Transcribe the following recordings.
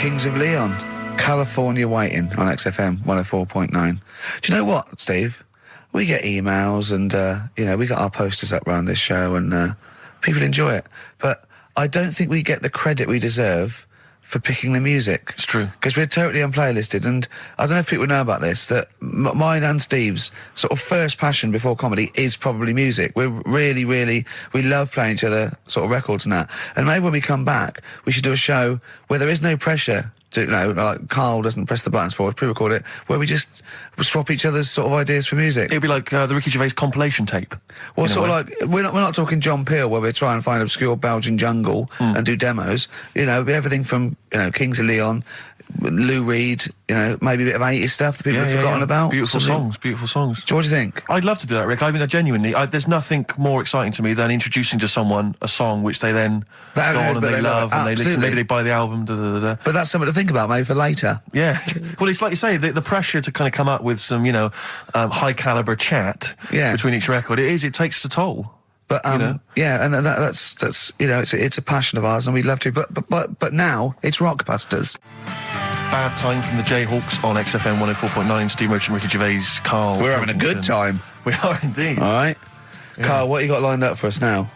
Kings of Leon, California Waiting on XFM 104.9. Do you know what, Steve? We get emails and, we got our posters up around this show and people enjoy it. But I don't think we get the credit we deserve for picking the music. It's true. Because we're totally unplaylisted, and I don't know if people know about this, that mine and Steve's sort of first passion before comedy is probably music. We're really, we love playing each other sort of records and that. And maybe when we come back, we should do a show where there is no pressure to, like Carl doesn't press the buttons for us, pre-record it, where we just swap each other's sort of ideas for music. It'd be like the Ricky Gervais compilation tape. Well, sort of like, we're not talking John Peel, where we're trying to find obscure Belgian jungle and do demos. It'd be everything from, Kings of Leon, Lou Reed, maybe a bit of 80s stuff that people have forgotten about. Beautiful songs. What do you think? I'd love to do that, Rick. I mean, genuinely, there's nothing more exciting to me than introducing to someone a song which they then go on and they love and they listen. Maybe they buy the album. But that's something to think about, maybe for later. Yeah. Well, it's like you say, the pressure to kind of come up with some, high caliber chat between each record. It takes a toll. But and that's it's a passion of ours, and we'd love to. But now it's Rockbusters. Bad Time from the Jayhawks on XFM 104.9. Steve Merchant, Ricky Gervais, Karl. We're having a good time. We are indeed. All right, yeah. Karl, what you got lined up for us now?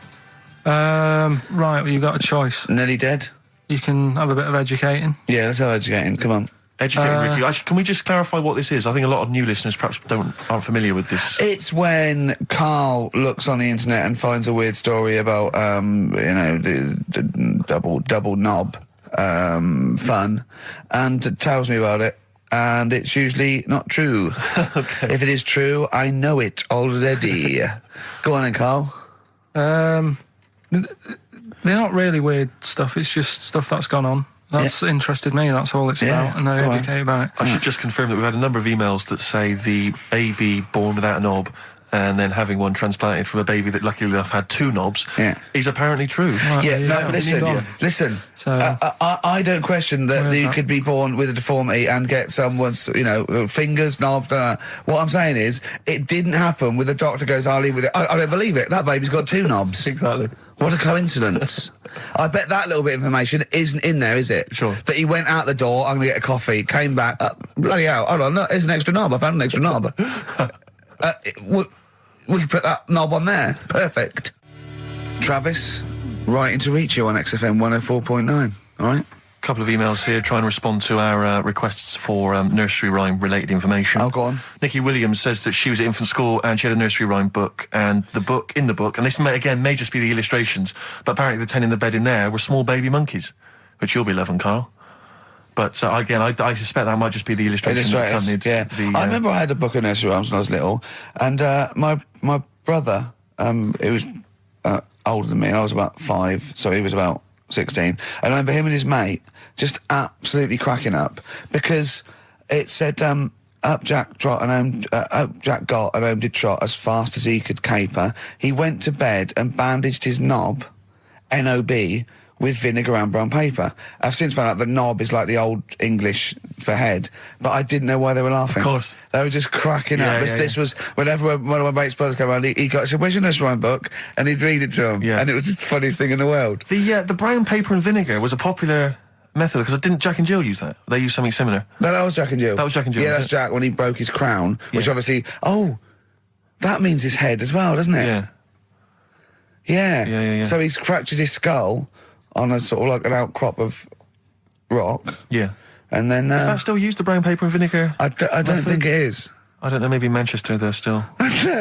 Right, well, you got a choice. Nearly Dead. You can have a bit of educating. Yeah, let's have educating. Come on. Educating, Ricky. Can we just clarify what this is? I think a lot of new listeners perhaps aren't familiar with this. It's when Karl looks on the internet and finds a weird story about, the double knob fun, and tells me about it, and it's usually not true. Okay. If it is true, I know it already. Go on then, Karl. They're not really weird stuff, it's just stuff that's gone on. That's interested me, that's all it's about, and I educate about it. I should just confirm that we've had a number of emails that say the baby born without a knob and then having one transplanted from a baby that luckily enough had two knobs is apparently true. Right, listen. So, I don't question that you could be born with a deformity and get someone's, fingers, knobs, What I'm saying is, it didn't happen with the doctor goes, I'll leave with it. I don't believe it. That baby's got two knobs. Exactly. What a coincidence. I bet that little bit of information isn't in there, is it? Sure. That he went out the door, I'm going to get a coffee, came back, bloody hell, hold on, no, here's an extra knob, I found an extra knob. We can put that knob on there. Perfect. Travis, writing to reach you on XFM 104.9, all right? A couple of emails here trying to respond to our requests for nursery rhyme related information. Oh, go on. Nikki Williams says that she was at infant school and she had a nursery rhyme book, and in the book, and this may just be the illustrations, but apparently the 10 in the bed in there were small baby monkeys, which you'll be loving, Karl. But again, I suspect that might just be the illustration that accompanied I remember I had a book of nursery rhymes when I was little, and my brother, he was older than me, I was about 5, so he was about 16, and I remember him and his mate just absolutely cracking up, because it said, up Jack got and home did trot as fast as he could caper. He went to bed and bandaged his knob, N-O-B, with vinegar and brown paper. I've since found out the knob is like the old English for head, but I didn't know why they were laughing. Of course. They were just cracking up. This was, whenever one of my mate's brothers came around, he said, where's your nursery rhyme book? And he'd read it to him. Yeah. And it was just the funniest thing in the world. The brown paper and vinegar was a popular method, because didn't Jack and Jill use that? They used something similar. No, that was Jack and Jill. That was Jack and Jill. Yeah, that's Jack when he broke his crown, which obviously, that means his head as well, doesn't it? Yeah. So he's fractured his skull on a sort of like an outcrop of rock. Yeah. And then... is that still used, the brown paper and vinegar? I don't think it is. I don't know, maybe in Manchester they're still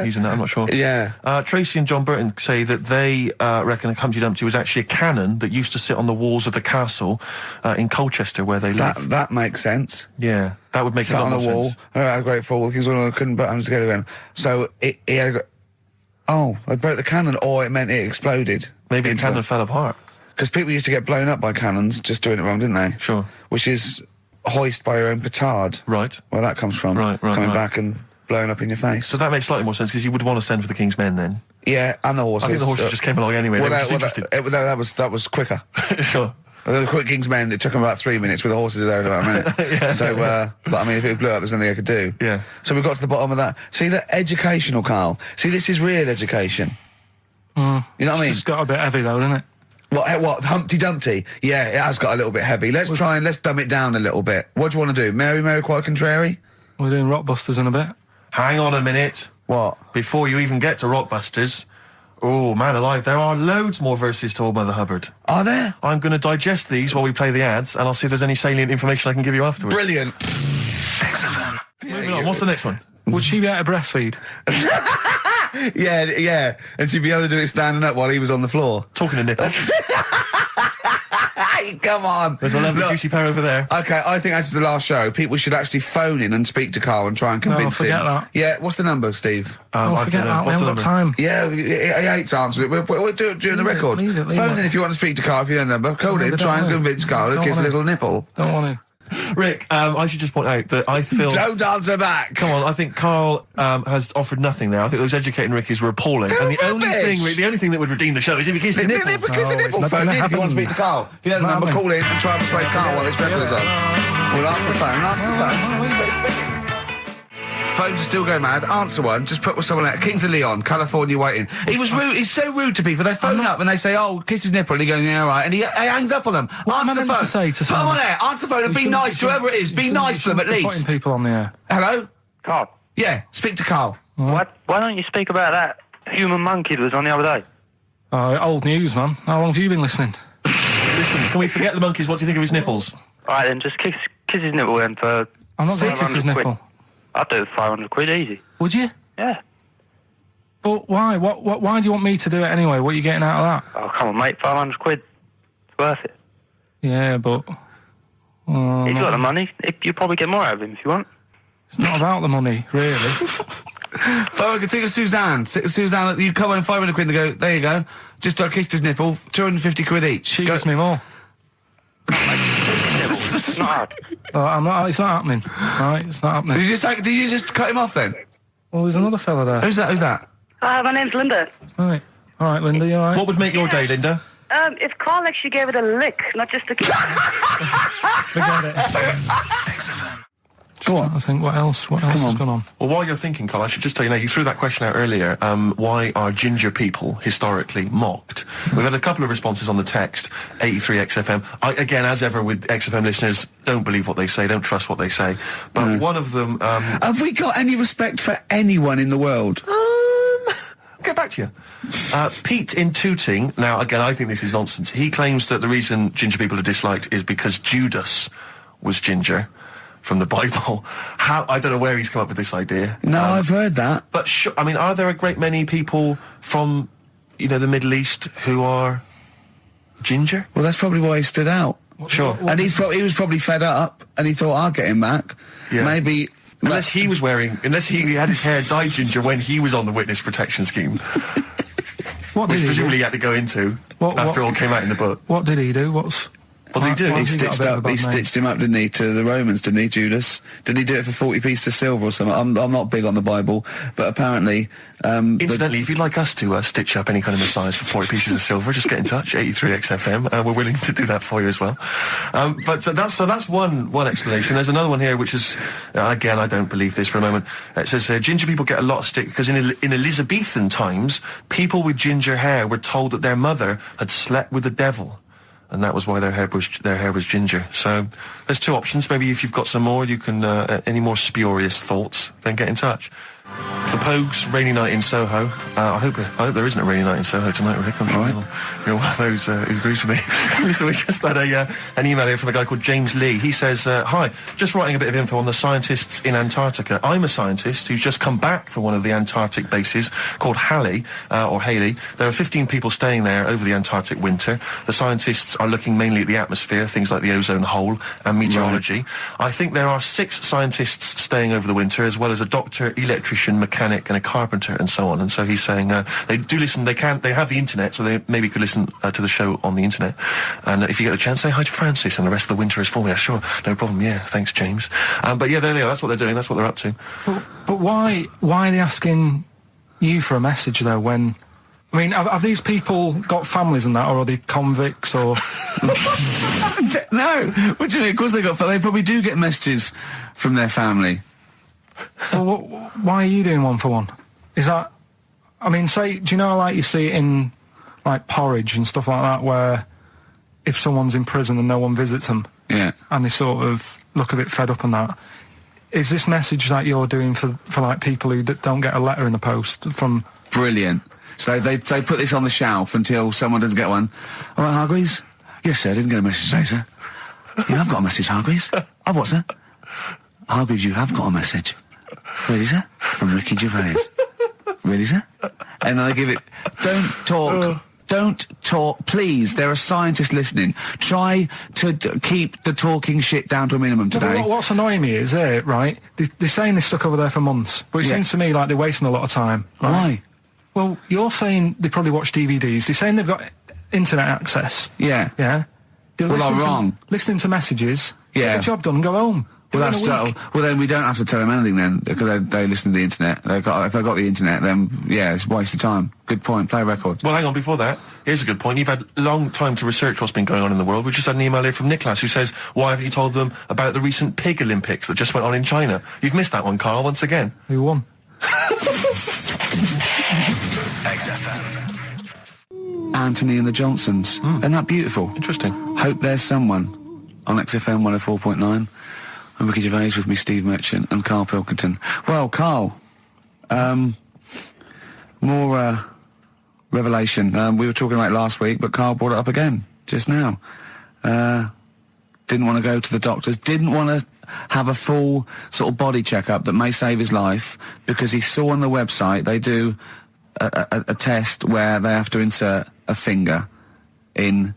using that, I'm not sure. Yeah. Tracy and John Burton say that they reckon a Humpty Dumpty was actually a cannon that used to sit on the walls of the castle in Colchester where they live. That makes sense. Yeah, that would make a lot more sense. Sat on a wall, had a great fall, the King's couldn't put hands together then. So he had they broke the cannon, or it meant it exploded. Maybe the cannon fell apart. Because people used to get blown up by cannons just doing it wrong, didn't they? Sure. Which is hoist by your own petard. Right. Where that comes from. Right. Coming back and blowing up in your face. So that makes slightly more sense, because you would want to send for the King's Men then. Yeah, and the horses. I think the horses just came along anyway. Well, that was quicker. Sure. The quick King's Men, it took them about 3 minutes, with the horses there in about a minute. So, but I mean, if it blew up, there's nothing I could do. Yeah. So we got to the bottom of that. See, the educational, Karl. See, this is real education. You know what I mean? It's got a bit heavy though, doesn't it? What? Humpty Dumpty? Yeah, it has got a little bit heavy. Let's dumb it down a little bit. What do you want to do? Mary, quite contrary? We're doing Rockbusters in a bit. Hang on a minute. What? Before you even get to Rockbusters, oh, man alive, there are loads more verses to Old Mother Hubbard. Are there? I'm going to digest these while we play the ads, and I'll see if there's any salient information I can give you afterwards. Brilliant. Moving on, what's the next one? Would she be able to breastfeed? Yeah. And she'd be able to do it standing up while he was on the floor. Talking of nipples. Hey, come on. There's a lovely juicy pair over there. Okay, I think that's the last show. People should actually phone in and speak to Carl and try and convince him. forget that. Yeah, what's the number, Steve? Forget that. We haven't got time. Yeah, he hates answering it. We'll do it during the record. Leave it. Phone in if you want to speak to Carl, if you know the number. Call in, try and convince Carl to kiss a little nipple. Don't want to. Rick, I should just point out that I feel... Don't answer back! Come on, I think Carl has offered nothing there. I think those educating Rickies were appalling. They're and the only rubbish. thing that would redeem the show is if you kiss the nipples. Kiss the nipple. it's not Phone gonna in if you want to happen. speak to Carl. If you know the number, call in and try and persuade Carl while this record is on. We'll answer the phone. Phones are still going mad. Answer one. Just put with someone out. Kings of Leon, California waiting. He was rude. He's so rude to people. They phone up and they say, "Oh, kiss his nipple." And he goes, "Yeah, all right." And he hangs up on them. Answer the phone. To say to put them on air. Answer the phone and be nice to whoever it is. Be nice to them at least. Putting people on the air. Hello. Carl, Yeah. Speak to Carl. why don't you speak about that human monkey that was on the other day? Old news, man. How long have you been listening? Listen, can we forget the monkeys? What do you think of his nipples? All right, then just kiss his nipple then for... I'm not going to kiss his 500 quid. nipple. I'd do it for 500 quid easy. Would you? Yeah. But why? Why do you want me to do it anyway? What are you getting out of that? Oh, come on, mate, 500 quid. It's worth it. Yeah, but... He's got the money. You'll probably get more out of him if you want. It's not about the money, really. If I could think of Suzanne. Suzanne, you come home 500 quid and go, there you go. Just kissed his nipple, 250 quid each. She gives me more. It's not hard. It's not happening. Right, it's not happening. Did you just cut him off then? Well, there's another fella there. Who's that? Hi, my name's Linda. Right. All right, Linda, you all right? What would make your day, Linda? If Carl actually gave it a lick, not just a kiss. Forget it. Go on. I think what else has gone on? Well, while you're thinking, Carl, I should just tell you now, you threw that question out earlier, why are ginger people historically mocked? We've had a couple of responses on the text, 83XFM. Again, as ever with XFM listeners, don't believe what they say, don't trust what they say. But one of them... Have we got any respect for anyone in the world? I'll get back to you. Pete in Tooting, now, again, I think this is nonsense. He claims that the reason ginger people are disliked is because Judas was ginger. From the Bible. I don't know where he's come up with this idea. No, I've heard that. But I mean, are there a great many people from, the Middle East who are ginger? Well, that's probably why he stood out. Sure. And he was probably fed up, and he thought, I'll get him back. Yeah. Maybe... Unless he had his hair dyed ginger when he was on the witness protection scheme. Which presumably he had to go into after all came out in the book. What did he do? What did he do? He stitched him up, didn't he, to the Romans, didn't he, Judas? Did he do it for 40 pieces of silver or something? I'm not big on the Bible, but apparently... Incidentally, if you'd like us to stitch up any kind of Messiahs for 40 pieces of silver, just get in touch, 83XFM. We're willing to do that for you as well. But that's one explanation. There's another one here, which is, again, I don't believe this for a moment. It says, ginger people get a lot of stick because in Elizabethan times, people with ginger hair were told that their mother had slept with the devil. And that was why their hair was ginger. So there's two options. Maybe if you've got some more, you can any more spurious thoughts, then get in touch. The Pogues, Rainy Night in Soho. I hope there isn't a rainy night in Soho tonight, Rick. I'm sure you're one of those who agrees with me. So we just had an email here from a guy called James Lee. He says, hi, just writing a bit of info on the scientists in Antarctica. I'm a scientist who's just come back from one of the Antarctic bases called Halley. There are 15 people staying there over the Antarctic winter. The scientists are looking mainly at the atmosphere, things like the ozone hole and meteorology. Right. I think there are 6 scientists staying over the winter, as well as a doctor, electrician, mechanic and a carpenter and so on. And so he's saying they do listen, they have the internet, so they maybe could listen to the show on the internet. And if you get the chance, say hi to Francis and the rest of the winter is for me. Sure, no problem. Yeah, thanks, James. But yeah, there they are. That's what they're doing. That's what they're up to. But why are they asking you for a message though? When I mean, have these people got families and that, or are they convicts or? No, what do you mean? Of course they probably do get messages from their family. Well, why are you doing one for one? Is that... I mean, do you know, like you see it in, like porridge and stuff like that, where if someone's in prison and no one visits them, and they sort of look a bit fed up and that. Is this message that you're doing for like people who don't get a letter in the post from? Brilliant. So they put this on the shelf until someone doesn't get one. All right, Hargreaves? Yes, sir, I didn't get a message today, sir. You have got a message, Hargreaves. I've what, sir? Hargreaves, you have got a message. Really, sir? From Ricky Gervais. Really, sir? And then they give it... Don't talk, please. There are scientists listening. Try to keep the talking shit down to a minimum today. What's annoying me is, right, they're saying this stuck over there for months, but it seems to me like they're wasting a lot of time. Right? Why? Well, you're saying they probably watch DVDs. They're saying they've got internet access. Yeah. Yeah? Well, I'm wrong. Listening to messages. Yeah. Get the job done and go home. Well, well, then we don't have to tell them anything then, because they listen to the internet. If they got the internet, then, it's a waste of time. Good point. Play a record. Well, hang on, before that, here's a good point. You've had a long time to research what's been going on in the world. We just had an email here from Nicholas who says, why haven't you told them about the recent Pig Olympics that just went on in China? You've missed that one, Carl, once again. Who won? XFM. Anthony and the Johnsons. Isn't that beautiful? Interesting. Hope There's Someone on XFM 104.9. I'm Ricky Gervais with me, Steve Merchant, and Karl Pilkington. Well, Karl, more revelation. We were talking about it last week, but Karl brought it up again, just now. Didn't want to go to the doctors, didn't want to have a full sort of body checkup that may save his life, because he saw on the website they do a test where they have to insert a finger in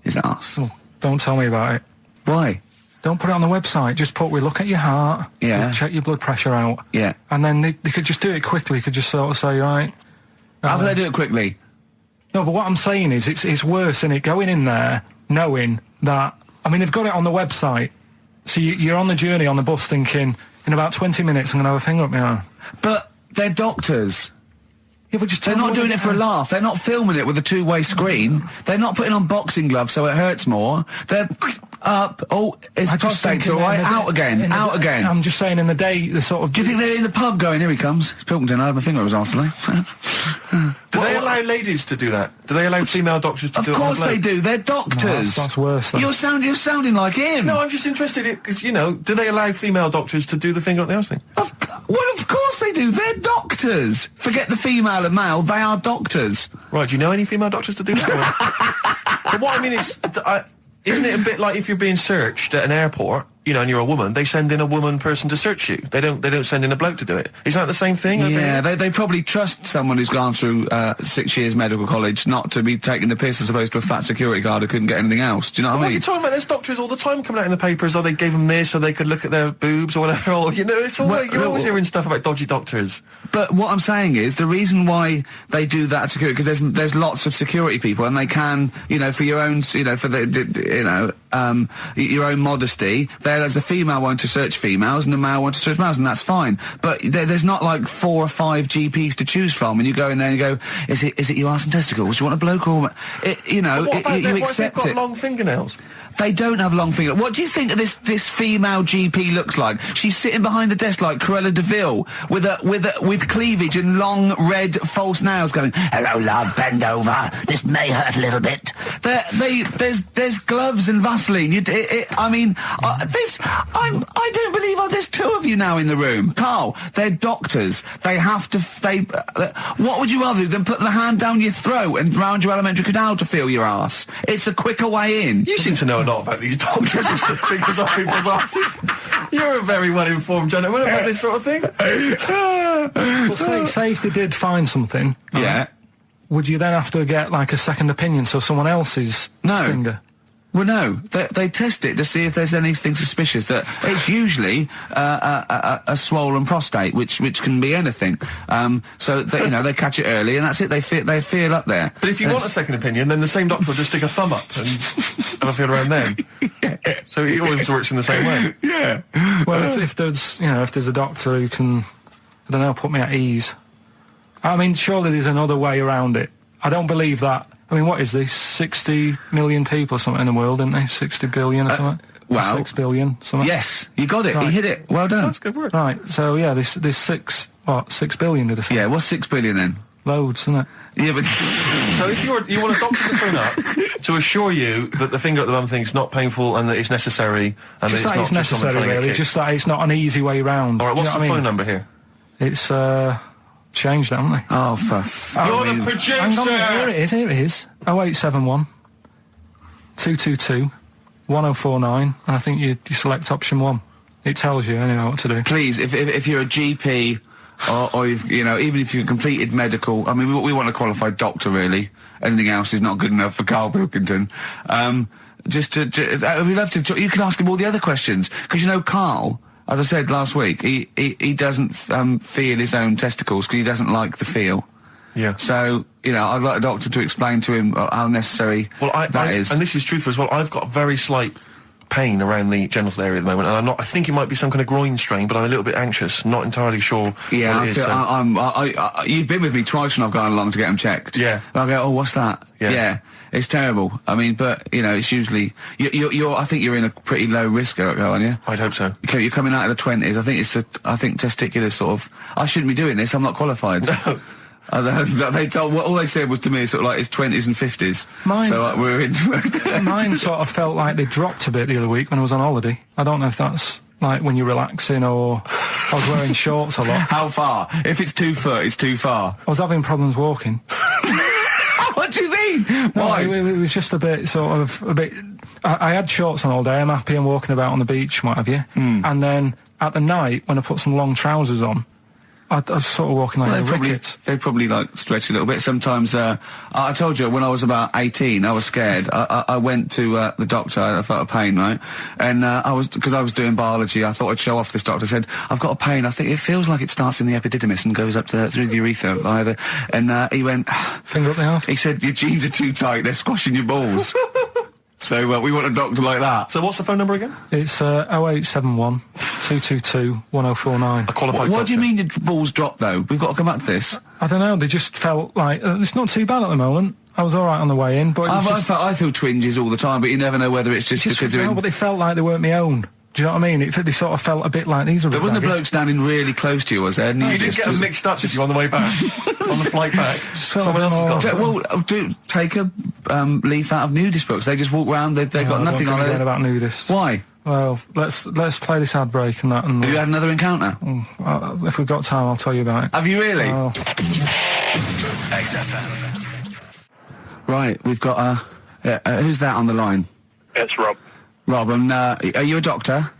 his arse. Oh, don't tell me about it. Why? Don't put it on the website. Just we look at your heart. Yeah. Check your blood pressure out. Yeah. And then they could just do it quickly. Could just sort of say, right. How do they do it quickly? No, but what I'm saying is it's worse, isn't it? Going in there knowing that, I mean, they've got it on the website. So you're on the journey on the bus thinking, in about 20 minutes I'm going to have a finger up my arm. But they're doctors. Yeah, but just They're not doing it for a laugh. They're not filming it with a two-way screen. They're not putting on boxing gloves so it hurts more. They're up. Oh, his prostate's all right. Out again. Out again. I'm just saying, in the day, the sort of... Do you think they're in the pub going, here he comes? It's Pilkington. I had my finger up his arse today. Do they allow ladies to do that? Do they allow female doctors to do it? Of course they do. They're doctors. No, that's worse. Then. You're sounding like him. No, I'm just interested in, because, do they allow female doctors to do the finger up the arse thing? Well, of course they do. They're doctors. Forget the female and male. They are doctors. Right, do you know any female doctors to do that? But what I mean is, isn't it a bit like if you're being searched at an airport, and you're a woman, they send in a woman person to search you. They don't send in a bloke to do it. Is that the same thing? Yeah, they probably trust someone who's gone through 6 years medical college not to be taking the piss as opposed to a fat security guard who couldn't get anything else. Do you know what I mean? You're talking about there's doctors all the time coming out in the papers, they gave them this so they could look at their boobs or whatever, or, it's all, you're always hearing stuff about dodgy doctors. But what I'm saying is, the reason why they do that security, because there's lots of security people, and they can, for your own, for the, your own modesty, there's a female one to search females and a male one to search males, and that's fine. But there's not like 4 or 5 GPs to choose from, and you go in there and you go, is it your arse and testicles? Do you want a bloke or... you accept what if they've got it. long fingernails? They don't have long fingers. What do you think this female GP looks like? She's sitting behind the desk like Cruella de Vil with cleavage and long red false nails, going, "Hello, love, bend over. This may hurt a little bit." There's gloves and Vaseline. I don't believe there's 2 of you now in the room, Karl. They're doctors. They have to. What would you rather do than put the hand down your throat and round your alimentary canal to feel your arse? It's a quicker way in. You seem to know a lot about these doctors who stick fingers up people's asses. You're a very well-informed gentleman about this sort of thing. Well, say if they did find something, Yeah. Would you then have to get like a second opinion, so someone else's finger? Well, no. They test it to see if there's anything suspicious. That it's usually a swollen prostate, which can be anything. So they catch it early, and that's it. They feel up there. But if you want a second opinion, then the same doctor will just stick a thumb up and have a feel around then. Yeah. So it always works in the same way. Yeah. Well, if there's a doctor who can, I don't know, put me at ease. I mean, surely there's another way around it. I don't believe that. I mean, what is this? 60 million people or something in the world, isn't they? 60 billion or something? Well, 6 billion, something? Yes, you got it. Right. You hit it. Well done. That's good work. Right, so yeah, there's 6 billion, did I say? Yeah, what's 6 billion then? Loads, isn't it? Yeah, but So if you want a doctor to phone up to assure you that the finger at the bum thing's not painful and that it's necessary and Just that that it's it's not just someone necessary, trying to get really. kicked. Just that it's not an easy way round. All right, what's Do the you know what I phone mean? number here? It's changed, haven't they? oh, You're the producer! Hang on, here it is. 0871 222 1049, and I think you select option 1. It tells you anyway what to do. please, if you're a GP or if, you know, even if you've completed medical, I mean, we want a qualified doctor, really. Anything else is not good enough for Karl Pilkington. We'd love to. You can ask him all the other questions because you know, Karl, as I said last week, he doesn't feel his own testicles because he doesn't like the feel. Yeah. So, you know, I'd like a doctor to explain to him how necessary that is. And this is truthful as well. I've got very slight pain around the genital area at the moment, and I think it might be some kind of groin strain, but I'm a little bit anxious, not entirely sure Yeah, what it is. you've been with me twice when I've gone along to get them checked. Yeah. And I go, oh, what's that? Yeah. It's terrible. I mean, but, you know, it's usually... I think you're in a pretty low risk, aren't you? I'd hope so. You're coming out of the 20s. I think testicular sort of... I shouldn't be doing this. I'm not qualified. All they said was to me sort of like it's 20s and 50s. Mine- So we're in... Mine sort of felt like they dropped a bit the other week when I was on holiday. I don't know if that's like when you're relaxing or I was wearing shorts a lot. How far? If it's 2 foot, it's too far. I was having problems walking. What do you mean? Why? No, it was just a bit I had shorts on all day. I'm happy and walking about on the beach, what have you. And then at the night, when I put some long trousers on, I was sort of walking like a ricket. They probably like stretch a little bit. Sometimes, I told you when I was about 18, I was scared. I went to the doctor. I felt a pain, right? And because I was doing biology, I thought I'd show off this doctor. I said, I've got a pain. I think it feels like it starts in the epididymis and goes up through the urethra either. And he went, Finger up the arse. he said, your jeans are too tight. They're squashing your balls. So we want a doctor like that. So what's the phone number again? It's 0871 222 1049. A qualified What do you doctor. mean your balls drop though? We've got to come back to this. I don't know, they just felt like... it's not too bad at the moment. I was all right on the way in, but it was just... I feel twinges all the time, but you never know whether it's just because they're no, in... but they felt like they weren't my own. Do you know what I mean? They sort of felt a bit like these are... There wasn't a bloke standing really close to you, was there? And You didn't get them mixed up, did you, on the way back? On the flight back? felt Someone a bit else has got more- them. Take a leaf out of nudist books. They just walk around. They've got nothing on it it. about nudists. Why? Well, let's play this ad break and that, and Have you had another encounter? if we've got time, I'll tell you about it. Have you really? Oh. XFM. Right, we've got who's that on the line? It's Rob. Rob, and are you a doctor?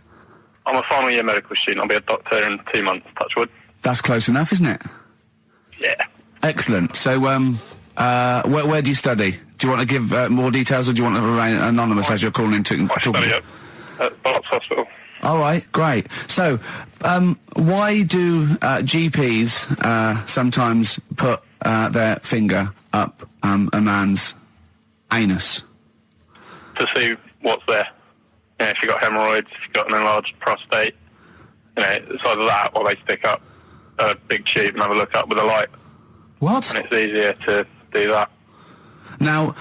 I'm a final year medical student. I'll be a doctor in 2 months, touch wood. That's close enough, isn't it? Yeah. Excellent. So, where do you study? Do you want to give more details, or do you want to remain anonymous as you're calling in to I study at Barts Hospital. All right, great. So, why do GPs sometimes put their finger up a man's anus? To see what's there. You know, if you've got hemorrhoids, if you've got an enlarged prostate, you know, it's either that or they stick up a big tube and have a look up with a light. What? And it's easier to do that. Now,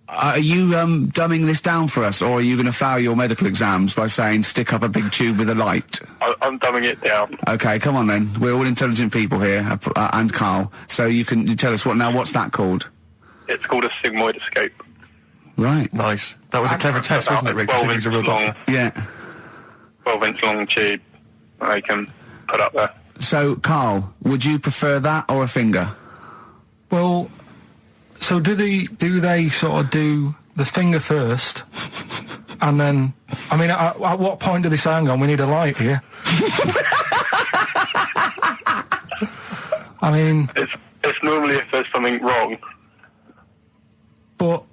are you dumbing this down for us, or are you going to fail your medical exams by saying stick up a big tube with a light? I'm dumbing it down. Okay, come on then. We're all intelligent people here, and Karl. So you tell us what's that called? It's called a sigmoidoscope. Right. Nice. That was a clever test, wasn't it, Rick? I think he's a real doctor. Yeah. 12-inch long tube that they can put up there. So, Karl, would you prefer that or a finger? Well, so do they sort of do the finger first, and then... I mean, at what point do they say, hang on, we need a light here? I mean... It's normally if there's something wrong. But...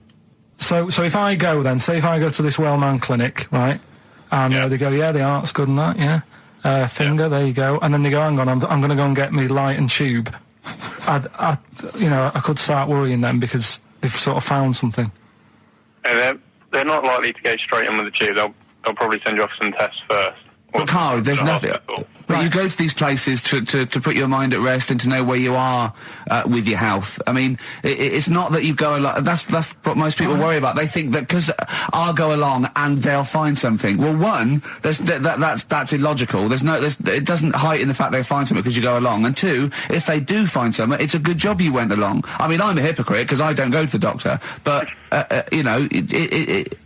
So if I go then, say if I go to this well-known clinic, right, and they go, yeah, the art's good and that, yeah, finger, there you go, and then they go, hang on, I'm going to go and get me light and tube. I could start worrying then because they've sort of found something. And they're not likely to go straight in with the tube. They'll probably send you off some tests first. But Carl, there's nothing. But you go to these places to put your mind at rest and to know where you are with your health. I mean, it's not that you go along. That's what most people worry about. They think that because I'll go along and they'll find something. Well, one, that's illogical. It doesn't heighten the fact they'll find something because you go along. And two, if they do find something, it's a good job you went along. I mean, I'm a hypocrite because I don't go to the doctor, but you know,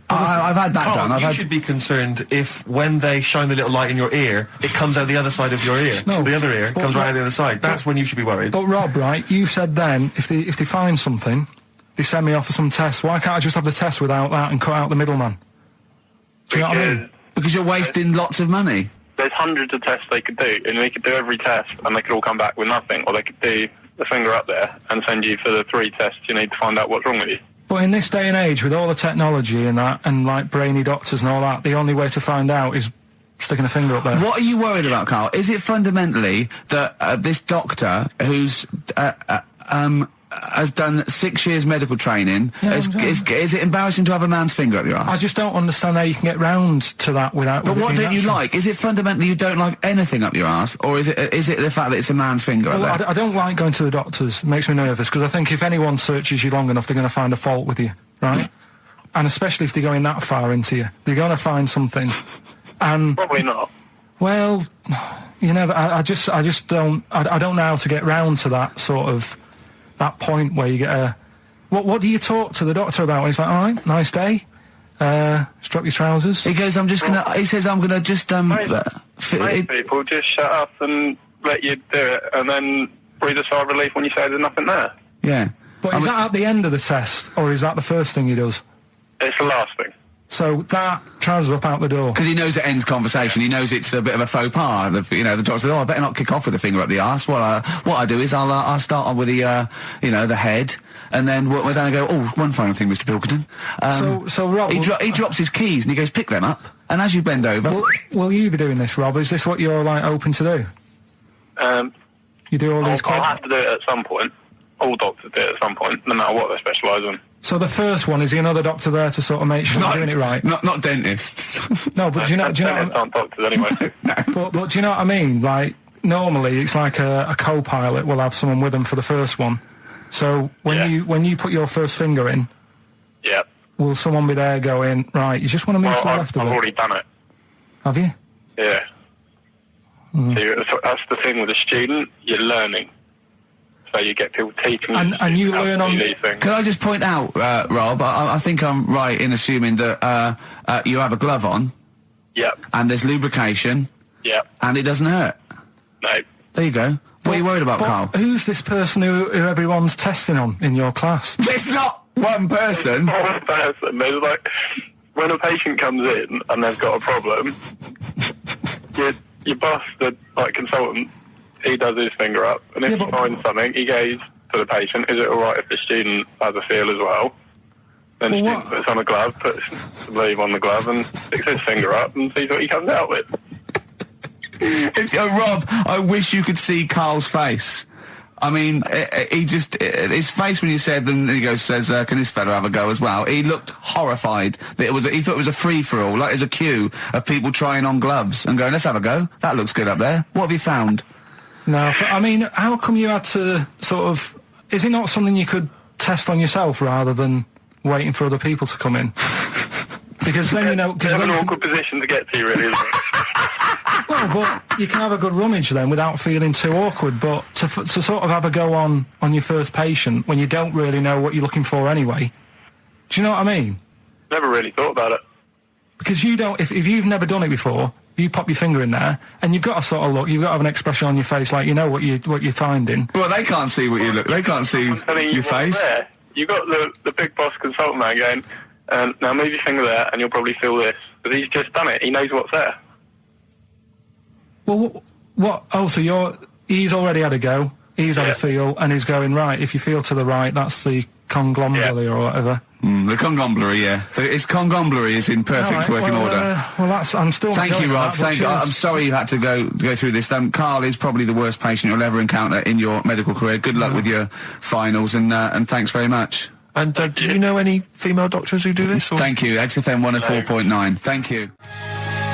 I've had that Carl, done. you should be concerned if when they shine the little light in your ear, it comes out the other side of your ear. No, the other ear comes right out the other side. That's when you should be worried. But Rob, right, you said then, if they find something, they send me off for some tests. Why can't I just have the test without that and cut out the middleman? Do you know what I mean? Because you're wasting lots of money. There's hundreds of tests they could do, and they could do every test, and they could all come back with nothing, or they could do the finger up there and send you for the 3 tests you need to find out what's wrong with you. But in this day and age, with all the technology and that, and like brainy doctors and all that, the only way to find out is sticking a finger up there. What are you worried about, Carl? Is it fundamentally that this doctor who's has done 6 years medical training, is it embarrassing to have a man's finger up your ass? I just don't understand how you can get round to that without... But what don't you like? Is it fundamentally you don't like anything up your ass, or is it the fact that it's a man's finger up there? I don't like going to the doctors. It makes me nervous, because I think if anyone searches you long enough, they're going to find a fault with you, right? And especially if they're going that far into you. They're going to find something. And Probably not. well, you never... I just don't... I don't know how to get round to that sort of... that point where you get a... What do you talk to the doctor about? He's like, all right, nice day. Strap your trousers. He goes, I'm just gonna... He says, I'm gonna just, Most people just shut up and let you do it, and then breathe a sigh of relief when you say there's nothing there. Yeah. But is that at the end of the test, or is that the first thing he does? It's the last thing. So that trousers up out the door. Because he knows it ends conversation. He knows it's a bit of a faux pas. The doctor says, "Oh, I better not kick off with the finger up the arse." What I do is I'll start on with the the head, and then then I go, "Oh, one final thing, Mr. Pilkington." So Rob, he drops his keys and he goes, "Pick them up." And as you bend over, will you be doing this, Rob? Is this what you're like open to do? You do all these. I'll have to do it at some point. All doctors do it at some point, no matter what they specialise in. So the first one, is the another doctor there to sort of make sure you're doing it right? Not dentists. No, but do you know? Dentists aren't doctors anyway. But do you know what I mean? Like, normally it's like a co-pilot will have someone with them for the first one. So when you put your first finger in, Yeah. will someone be there going, right, you just want to move to the left I've of it? already done it. Have you? Yeah. So that's the thing with a student, you're learning. So you get people teaching And you learn how to on... do these things. Can I just point out, Rob, I think I'm right in assuming that you have a glove on, Yep. and there's lubrication, Yep. and it doesn't hurt. No. There you go. What are you worried about, But Carl? who's this person who everyone's testing on in your class? It's not one person. One person. There's like, when a patient comes in and they've got a problem, your boss, the consultant, he does his finger up, and if he finds something, he goes to the patient, is it alright if the student has a feel as well? Then the student puts on a glove, puts the leave on the glove, and sticks his finger up and sees what he comes out with. Rob, I wish you could see Carl's face. I mean, his face when you said, and he says, can this fella have a go as well? He looked horrified. That he thought it was a free-for-all, like there's a queue of people trying on gloves and going, let's have a go. That looks good up there. What have you found? No, I mean, how come you had to sort of... Is it not something you could test on yourself rather than waiting for other people to come in? Because then, you know... It's an awkward position to get to, really, isn't it? Well, but you can have a good rummage then without feeling too awkward, but to sort of have a go on your first patient when you don't really know what you're looking for anyway, do you know what I mean? Never really thought about it. Because you don't... If you've never done it before... You pop your finger in there, and you've got to sort of look. You've got to have an expression on your face, like you know what you're finding. Well, they can't see what you look. They can't see your face. There. You got the big boss consultant man going, now move your finger there, and you'll probably feel this. Because he's just done it. He knows what's there. Well, what? Oh, so he's already had a go. He's had a feel, and he's going right. If you feel to the right, that's the conglomerate or whatever. The conglomerate, yeah. Its conglomerate is in perfect working order. Well, I'm still. Thank you, Rob. Thank you. I'm sorry you had to go through this. Carl is probably the worst patient you'll ever encounter in your medical career. Good luck with your finals, and thanks very much. And do you know any female doctors who do this? Or? Thank you. XFM 104.9. Thank you.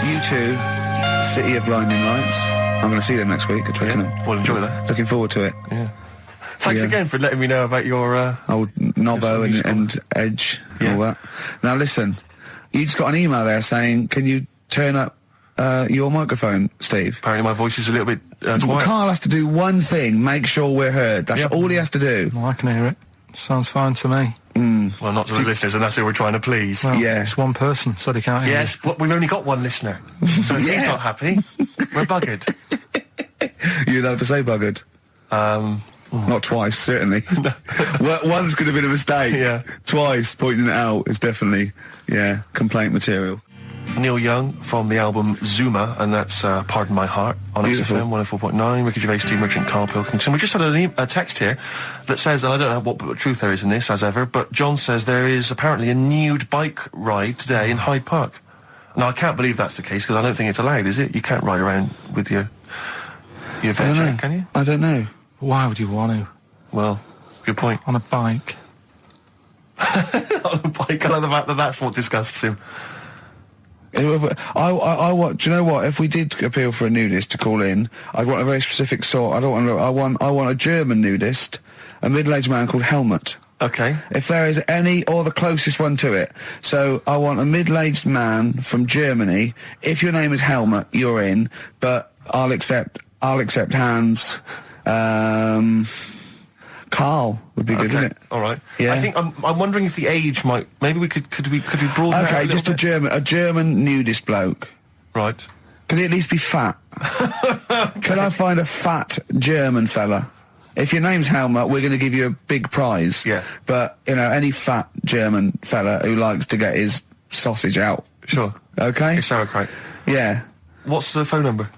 You too. City of Blinding Lights. I'm going to see them next week at Twickenham. Yeah, well, enjoy that. Looking forward to it. Yeah. Thanks Yeah. again for letting me know about your... Old Nobbo Yes, and Edge and Yeah. all that. Now listen, you just got an email there saying, can you turn up your microphone, Steve? Apparently my voice is a little bit Well, quiet. Carl has to do one thing, make sure we're heard. That's Yep. all he has to do. Well, I can hear it. Sounds fine to me. Well, not to the listeners, and that's who we're trying to please. Well, Yeah. It's one person said he can't hear Yes, but we've only got one listener. So if he's Yeah. not happy, we're buggered. You're allowed to say buggered. Not twice, certainly. Once could have been a mistake. Yeah. Twice, pointing it out is definitely, complaint material. Neil Young from the album Zuma, and that's Pardon My Heart on Beautiful. XFM 104.9. Ricky Gervais, Steve Merchant, Karl Pilkington. We just had a text here that says, and I don't know what truth there is in this, as ever, but John says there is apparently a nude bike ride today in Hyde Park. Now, I can't believe that's the case, because I don't think it's allowed, is it? You can't ride around with your I don't veg, know. can you? I don't know. Why would you want to? Well, good point. On a bike? On a bike, I love the fact that that's what disgusts him. I want. Do you know what? If we did appeal for a nudist to call in, I'd want a very specific sort. I don't want. I want a German nudist, a middle-aged man called Helmut. Okay. If there is any, or the closest one to it. So I want a middle-aged man from Germany. If your name is Helmut, you're in. But I'll accept Hans. Carl would be good, Okay. wouldn't it? All right. Yeah. I think I'm wondering if the age might. Maybe we could we broaden it out Okay, a just little bit? a German nudist bloke. Right. Can he at least be fat? Can I find a fat German fella? If your name's Helmut, we're going to give you a big prize. Yeah. But, any fat German fella who likes to get his sausage out. Sure. Okay? It's sauerkraut. Yeah. What's the phone number?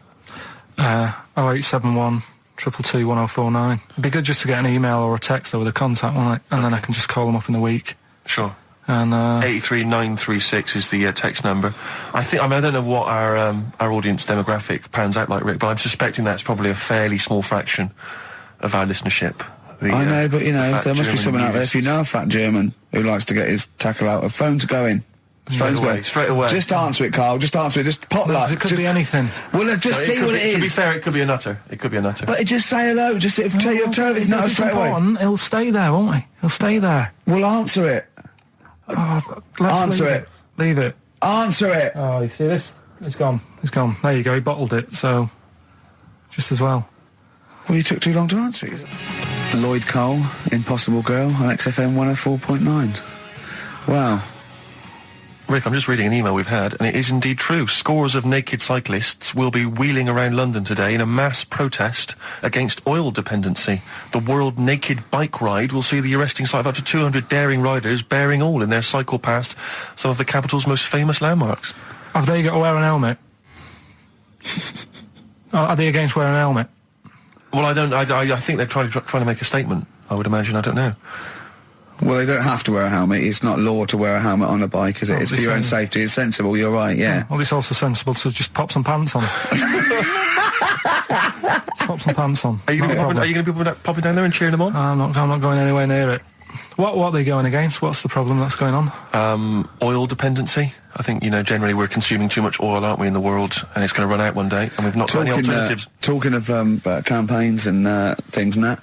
0871 222 1049. It'd be good just to get an email or a text over the contact, wouldn't it? And then I can just call them up in the week. Sure. And 83936 is the text number. I don't know what our audience demographic pans out like, Rick, but I'm suspecting that's probably a fairly small fraction of our listenership. I know, but, the fat there must be German someone out there. If you nudists. know a fat German who likes to get his tackle out, phones are going. Straight away. Just answer it, Carl. Just answer it. Just potluck. it could be anything. Well, just see what it is. To be fair, it could be a nutter. It could be a nutter. But just say hello. Just tell your turn. It's If not it's straight away. important, he'll stay there, won't he? He'll stay there. Well, answer it. Let's Answer leave it. Leave it. Answer it. Oh, you see this? It's gone. It's gone. There you go. He bottled it, so just as well. Well, you took too long to answer it. Lloyd Cole, Impossible Girl, on XFM 104.9. Wow. Rick, I'm just reading an email we've had, and it is indeed true. Scores of naked cyclists will be wheeling around London today in a mass protest against oil dependency. The World Naked Bike Ride will see the arresting sight of up to 200 daring riders bearing oil in their cycle past some of the capital's most famous landmarks. Have they got to wear an helmet? Are they against wearing a helmet? Well, I think they're trying to make a statement, I would imagine. I don't know. Well, they don't have to wear a helmet. It's not law to wear a helmet on a bike, is it? Oh, It's for it's your own saying- safety. It's sensible. You're right, yeah. Well, it's also sensible to just pop some pants on. Just pop some pants on. Are you Not a going problem. to be popping down there and cheering them on? I'm not going anywhere near it. What are they going against? What's the problem that's going on? Oil dependency. I think, generally we're consuming too much oil, aren't we, in the world, and it's going to run out one day, and we've not got any alternatives. Talking of campaigns and things and that,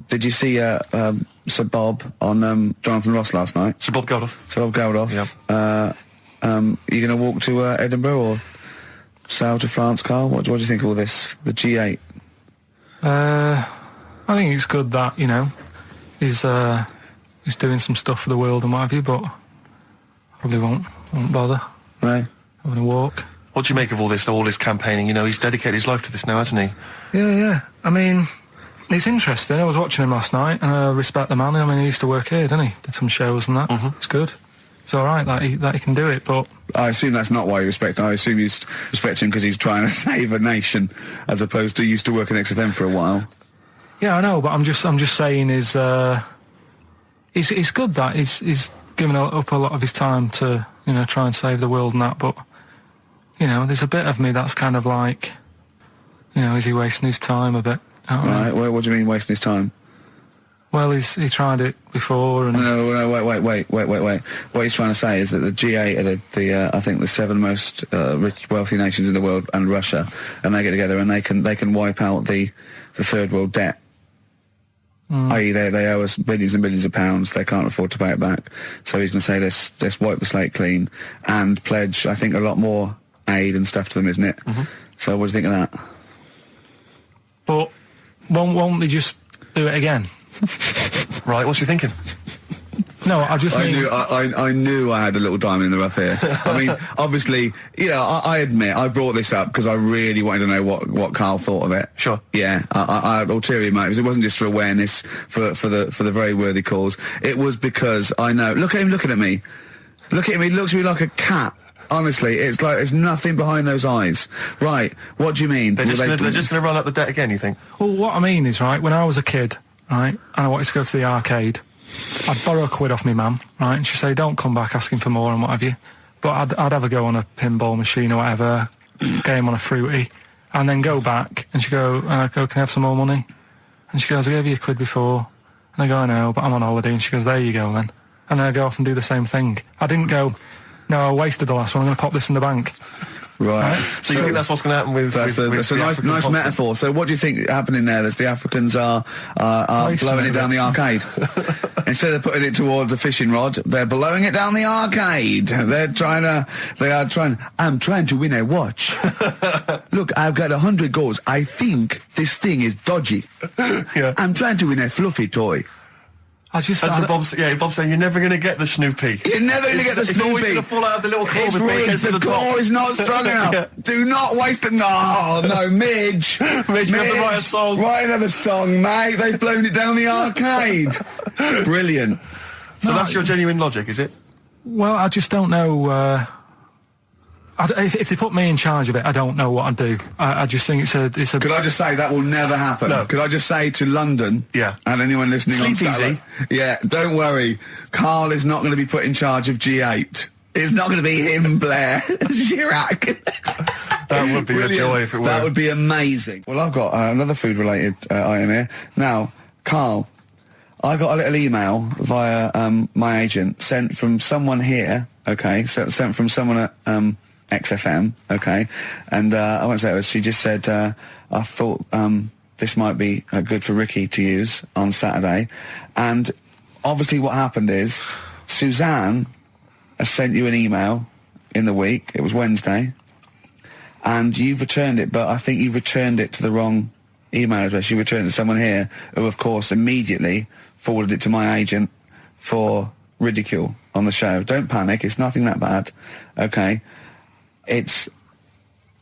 did you see Sir Bob on Jonathan Ross last night? Sir Bob Geldof. Sir Bob Geldof. Yep. You going to walk to Edinburgh or sail to France, Carl? What do you think of all this? The G8? I think it's good that, he's doing some stuff for the world and what have you, but probably won't bother No? having a walk. What do you make of all this campaigning? He's dedicated his life to this now, hasn't he? Yeah. I mean, it's interesting. I was watching him last night, and I respect the man. I mean, he used to work here, didn't he? Did some shows and that. It's good. It's all right that he can do it, but I assume that's not why you respect him. I assume you respect him because he's trying to save a nation, as opposed to he used to work in XFM for a while. yeah, I know. But I'm just saying it's good that he's given up a lot of his time to try and save the world and that. But there's a bit of me that's kind of like, is he wasting his time a bit? You know what I mean? Right? What do you mean wasting his time? Well, he tried it before, and No, wait. What he's trying to say is that the G8 are I think the 7 most wealthy nations in the world, and Russia, and they get together and they can wipe out the third world debt. I.e., they owe us billions and billions of pounds. They can't afford to pay it back. So he's going to say, let's wipe the slate clean and pledge, I think, a lot more aid and stuff to them, isn't it? Mm-hmm. So what do you think of that? But won't they just do it again? Right, what's you thinking? No, I just mean... I knew I had a little diamond in the rough here. I mean, obviously, I admit, I brought this up because I really wanted to know what Karl thought of it. Sure. Yeah, I had ulterior motives. It wasn't just for awareness, for the very worthy cause. It was because I know... Look at him looking at me. Look at him, he looks at me like a cat. Honestly, it's like there's nothing behind those eyes. Right, what do you mean? They're just going to run up the debt again, you think? Well, what I mean is, right, when I was a kid, right, and I wanted to go to the arcade, I'd borrow a quid off my mum, right, and she'd say, don't come back asking for more and what have you. But I'd have a go on a pinball machine or whatever, game on a fruity, and then go back, and she'd go, can I have some more money? And she goes, I gave you a quid before. And I go, I know, but I'm on holiday. And she goes, there you go then. And then I go off and do the same thing. I didn't go, no, I wasted the last one, I'm going to pop this in the bank. Right. So you think that's what's going to happen with... That's a nice metaphor. So what do you think happening there? Is the Africans are blowing it down the arcade? Instead of putting it towards a fishing rod, they're blowing it down the arcade. I'm trying to win a watch. Look, I've got 100 goals. I think this thing is dodgy. Yeah. I'm trying to win a fluffy toy. Bob's saying you're never going to get the Snoopy. You're never going to get the Snoopy. It's always going to fall out of the little claw it's before it gets to the claw top. is not strong enough. Yeah. Do not waste it. No, Midge. Midge, you have to write a song. Write another song, mate. They've blown it down the arcade. Brilliant. So that's your genuine logic, is it? Well, I just don't know... if they put me in charge of it, I don't know what I'd do. I just think it's a... Could I just say that will never happen? No. Could I just say to London, yeah, and anyone listening Sleep on Saturday, yeah, don't worry, Karl is not going to be put in charge of G8. It's not going to be him, Blair, Chirac. That would be a joy if it were. That would be amazing. Well, I've got another food-related item here. Now, Karl, I got a little email via my agent sent from someone here, okay, sent from someone at... XFM, okay, and I won't say it was. She just said, I thought this might be good for Ricky to use on Saturday, and obviously what happened is Suzanne has sent you an email in the week. It was Wednesday, and you've returned it, but I think you've returned it to the wrong email address. You returned it to someone here who, of course, immediately forwarded it to my agent for ridicule on the show. Don't panic; it's nothing that bad, okay. It's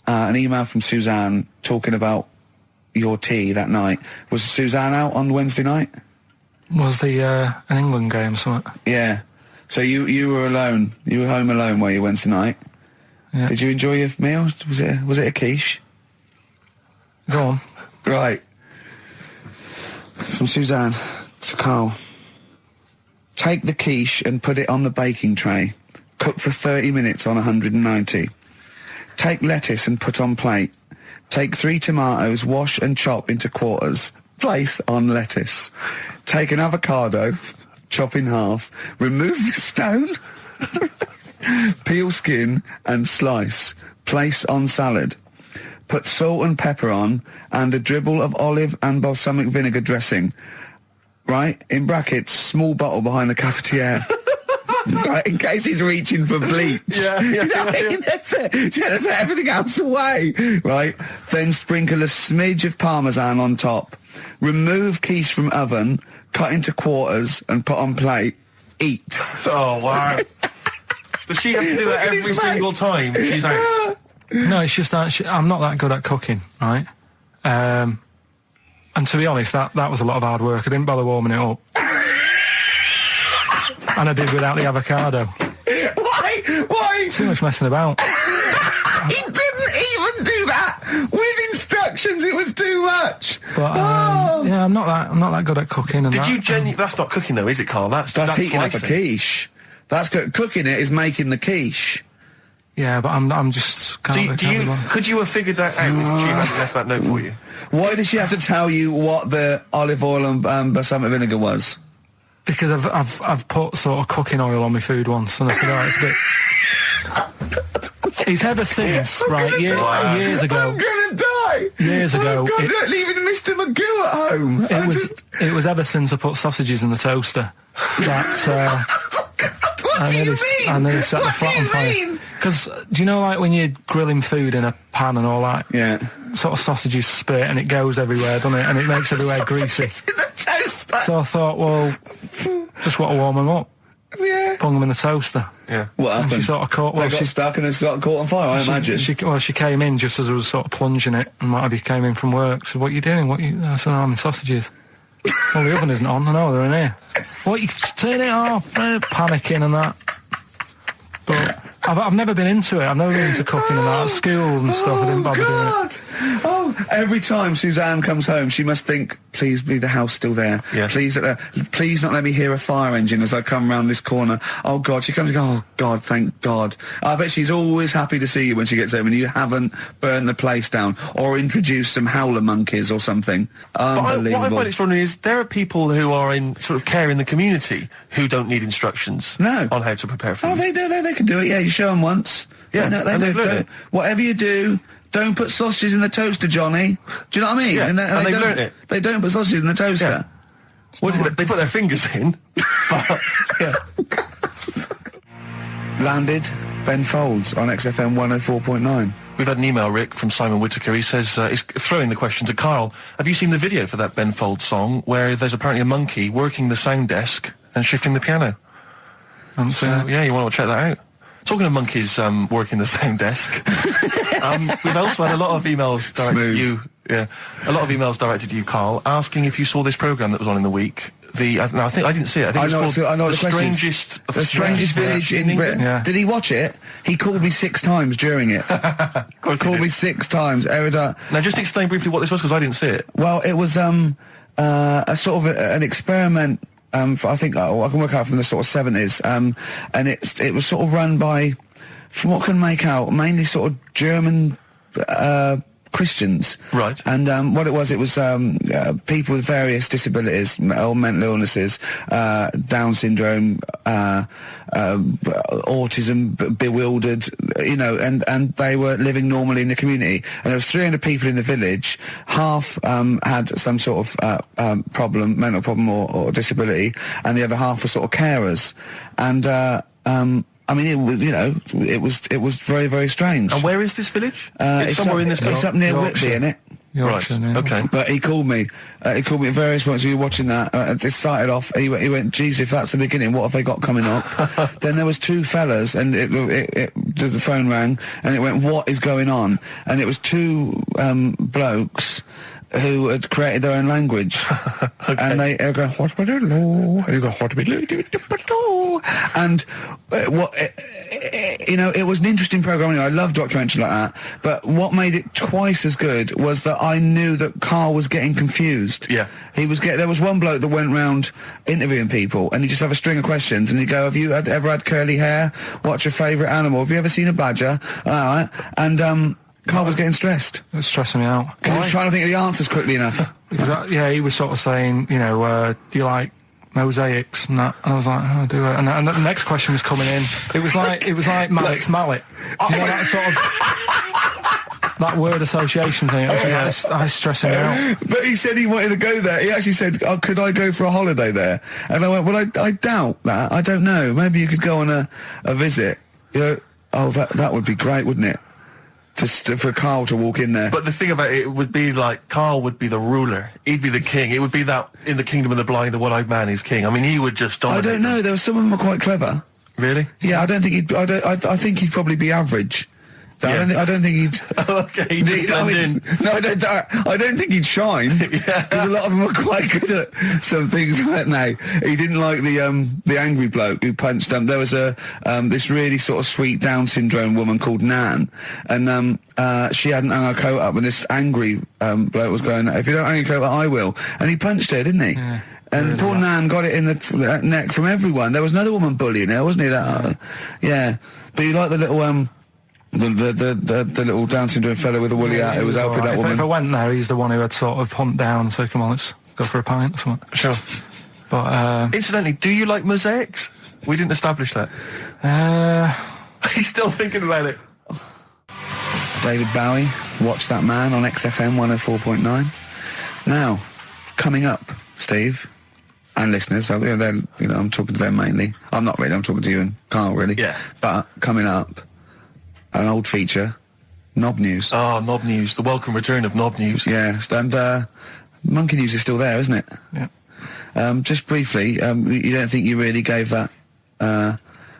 an email from Suzanne talking about your tea that night. Was Suzanne out on Wednesday night? Was the an England game or something? Yeah. So you were alone. You were home alone, were you, Wednesday night? Yeah. Did you enjoy your meal? Was it a quiche? Go on. Right. From Suzanne to Karl. Take the quiche and put it on the baking tray. Cook for 30 minutes on 190. Take lettuce and put on plate. Take 3 tomatoes, wash and chop into quarters. Place on lettuce. Take an avocado, chop in half. Remove the stone. Peel skin and slice. Place on salad. Put salt and pepper on and a dribble of olive and balsamic vinegar dressing. Right? In brackets, small bottle behind the cafetiere. Right, in case he's reaching for bleach. Yeah. That's it. Should have put everything else away. Right, then sprinkle a smidge of parmesan on top. Remove quiche from oven, cut into quarters and put on plate. Eat. Oh, wow. Does she have to do that every single time she's out? No, it's just that I'm not that good at cooking, right? And to be honest, that was a lot of hard work. I didn't bother warming it up. And I did without the avocado. Why? Too much messing about. He didn't even do that with instructions. It was too much. But yeah, I'm not that good at cooking. And Did you That's not cooking though, is it, Karl? That's heating up a slicing. quiche. That's cooking it is making the quiche. Yeah, but I'm just Can't be could you have figured that out if she hadn't left that note for you? Why did she have to tell you what the olive oil and balsamic vinegar was? Because I've put sort of cooking oil on my food once, and I said, oh, it's a bit... It's ever since, right, years ago... I'm gonna die! Years ago... Oh, God, leaving Mr. Magoo at home! It was ever since I put sausages in the toaster that... What do you mean? I nearly set the flat on fire. Because, do you know, like, when you're grilling food in a pan and all that? Yeah. Sort of sausages spit and it goes everywhere, doesn't it? And it makes everywhere greasy. In the toaster! So I thought, well, just want to warm them up. Yeah. Bung them in the toaster. Yeah. What And happened? she sort of caught... They got stuck and they sort of caught on fire, I imagine. She came in just as I was sort of plunging it, and Marty came in from work. She said, what are you doing? I said, I'm in sausages. Well, the oven isn't on. I know, they're in here. What, you turn it off? Panicking and that. But I've never been into it. I've never been into cooking and that. At school and stuff, I didn't bother doing it. Oh, every time Suzanne comes home, she must think, please be the house still there. Yeah. Please not let me hear a fire engine as I come round this corner. Oh, God. She comes and goes, oh, God, thank God. I bet she's always happy to see you when she gets home and you haven't burned the place down or introduced some howler monkeys or something. Unbelievable. What I find extraordinary is there are people who are in sort of care in the community who don't need instructions on how to prepare food. Oh, they do. They can do it. Yeah, you show them once. Yeah, they and do. they've learned it. Whatever you do, don't put sausages in the toaster, Johnny. Do you know what I mean? Yeah, and they've don't- learnt it. They don't put sausages in the toaster. Yeah. They put their fingers in. But, yeah. Landed Ben Folds on XFM 104.9. We've had an email, Rick, from Simon Whittaker. He says, he's throwing the question to Carl. Have you seen the video for that Ben Folds song where there's apparently a monkey working the sound desk and shifting the piano? So, yeah, you want to check that out. Talking of monkeys working the sound desk, we've also had a lot of emails directed to you. Yeah, a lot of emails directed to you, Carl, asking if you saw this programme that was on in the week. I didn't see it. I think it was called The Strangest Village in Britain. Yeah. Did he watch it? He called me 6 times during it. Of course he Called did. me 6 times. Now just explain briefly what this was, because I didn't see it. Well, it was a sort of an experiment. I think I can work out from the sort of 70s, and it was sort of run by, from what I can make out, mainly sort of German Christians. Right. And what it was people with various disabilities or mental illnesses, Down syndrome, autism, bewildered, and they were living normally in the community. And there was 300 people in the village. Half had some sort of problem, mental problem or disability, and the other half were sort of carers. And I mean, it was very, very strange. And where is this village? It's somewhere in this. It's up near Yorkshire. Whitby, innit? Yorkshire, Right. yeah. Okay. But he called me. He called me at various points. We were watching that. It started off. He went, "Geez, if that's the beginning, what have they got coming up?" Then there was 2 fellas, and the phone rang, and it went, "What is going on?" And it was 2 blokes who had created their own language. Okay. And they go, "What and you go, "What and it was an interesting program. I love documentaries like that. But what made it twice as good was that I knew that Carl was getting confused. Yeah. There was one bloke that went round interviewing people, and he'd just have a string of questions, and he'd go, "Have you ever had curly hair? What's your favourite animal? Have you ever seen a badger?" All right. And Carl was getting stressed. It was stressing me out. He was trying to think of the answers quickly enough. He was sort of saying, do you like mosaics and that? And I was like, oh, do I? And the next question was coming in. It was like Mallet's mallet. Do you know that sort of that word association thing? It was stressing me out. But he said he wanted to go there. He actually said, "Oh, could I go for a holiday there?" And I went, "Well, I doubt that. I don't know. Maybe you could go on a visit." That would be great, wouldn't it? For Carl to walk in there. But the thing about it would be like Carl would be the ruler. He'd be the king. It would be that in the kingdom of the blind, the one-eyed man is king. I mean, he would just dominate. I don't know. There were some of them were quite clever. Really? Yeah, I don't think he'd. I think he'd probably be average. I don't think he'd. Okay, he'd just blend in. No, I don't think he'd shine. Because a lot of them were quite good at some things, weren't they? He didn't like the angry bloke who punched him. There was this really sort of sweet Down syndrome woman called Nan, and she hadn't hung her coat up, and this angry bloke was going, "If you don't hang your coat up, I will." And he punched her, didn't he? Yeah. And really poor Nan got it in the neck from everyone. There was another woman bullying her, wasn't he? Yeah. But you like the little The little Down syndrome fellow with a woolly hat who was helping alright. that woman. If I went there, he's the one who had sort of humped down, so come on, let's go for a pint or something. Sure. But, Incidentally, do you like mosaics? We didn't establish that. He's still thinking about it. David Bowie, Watch That Man on XFM 104.9. Now, coming up, Steve, and listeners, so, I'm talking to them mainly. I'm not really, I'm talking to you and Carl, really. Yeah. But, coming up, an old feature, Knob News. Oh, Knob News, the welcome return of Knob News. Yeah, and Monkey News is still there, isn't it? yeah. Just briefly, you don't think you really gave that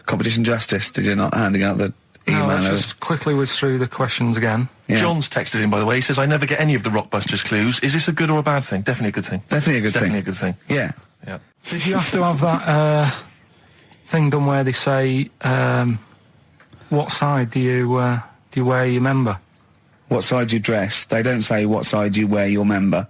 competition justice, did you, not handing out the email? No, let's just quickly whiz through the questions again. Yeah. John's texted in, by the way. He says, I never get any of the Rockbusters clues. Is this a good or a bad thing? Definitely a good thing. Definitely a good Definitely thing. a good thing. Yeah. Yeah. Did you have to have that thing done where they say, what side do you wear your member? What side you dress. They don't say what side you wear your member.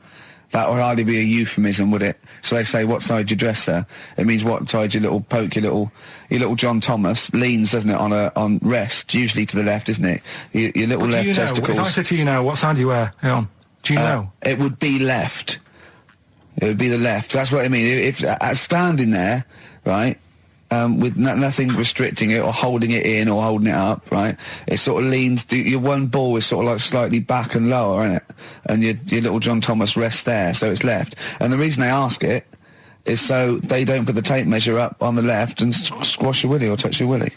That would hardly be a euphemism, would it? So they say what side you dress, sir. It means what side your little John Thomas leans, doesn't it, on rest, usually to the left, isn't it? Your little But do left you know, testicles. if I said to you now, what side do you wear it on? Do you know? It would be left. It would be the left. That's what I mean. If standing there, right, with nothing restricting it or holding it in or holding it up, right, it sort of leans. Your one ball is sort of like slightly back and lower, isn't it? And your little John Thomas rests there, so it's left. And the reason they ask it is so they don't put the tape measure up on the left and squash your willy or touch your willy.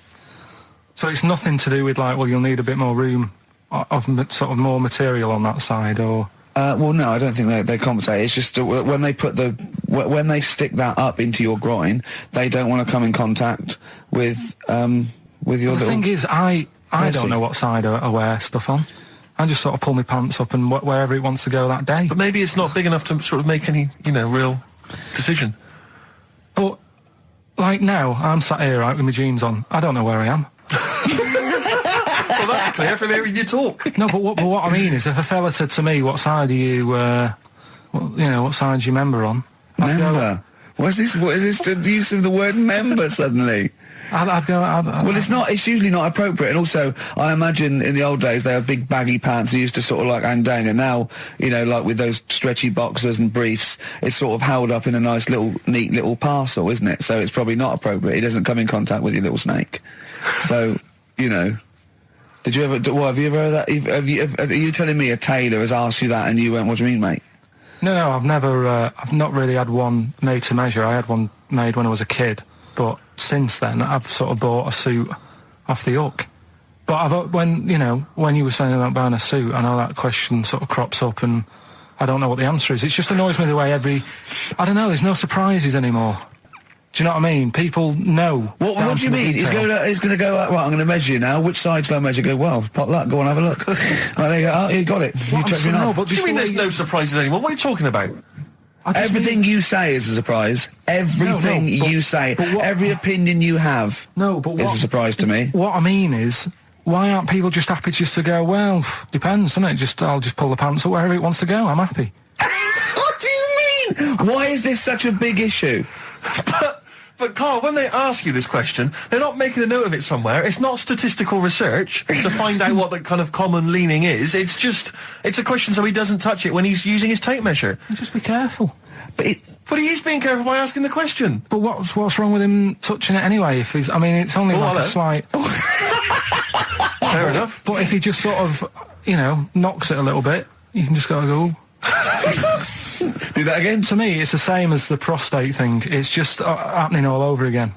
So it's nothing to do with like, well, you'll need a bit more room of sort of more material on that side, or... Well, no, I don't think they compensate. It's just when they put when they stick that up into your groin, they don't want to come in contact with your little... The thing is, I Mercy. don't know what side I wear stuff on. I just sort of pull my pants up and wherever it wants to go that day. But maybe it's not big enough to sort of make any, real decision. But, like now, I'm sat here, right, with my jeans on. I don't know where I am. Well, that's clear from hearing you talk. No, but what I mean is, if a fella said to me, what side are you, what side's your member on? I'd go- Member? What is this the use of the word member suddenly? I'd go... Well, it's usually not appropriate, and also, I imagine in the old days they had big baggy pants that used to sort of like hang down, and now, like with those stretchy boxers and briefs, it's sort of held up in a nice little, neat little parcel, isn't it? So it's probably not appropriate. It doesn't come in contact with your little snake. So, did you ever, have you ever heard that? Are you telling me a tailor has asked you that and you went, what do you mean, mate? No, I've never, I've not really had one made to measure. I had one made when I was a kid, but since then I've sort of bought a suit off the hook. But when you were saying about buying a suit, I know that question sort of crops up and I don't know what the answer is. It just annoys me the way I don't know, there's no surprises anymore. Do you know what I mean? People know. What do you mean? He's going to go, right, I'm going to measure you now. Which side shall I measure? Go, well, pot luck, go on, have a look. Right, there you go. Oh, you got it. You touched me now. What do you mean there's no surprises anymore? What are you talking about? Everything you say is a surprise. Everything you say. Every opinion you have is a surprise to me. What I mean is, why aren't people just happy just to go, well, depends, doesn't it? I'll just pull the pants up wherever it wants to go. I'm happy. What do you mean? Why is this such a big issue? But Carl, when they ask you this question, they're not making a note of it somewhere. It's not statistical research to find out what the kind of common leaning is. It's a question so he doesn't touch it when he's using his tape measure. Just be careful. But he is being careful by asking the question. But what's wrong with him touching it anyway? If it's only like a slight... Fair enough. But if he just sort of, knocks it a little bit, you can just go... Do that again? To me, it's the same as the prostate thing. It's just happening all over again.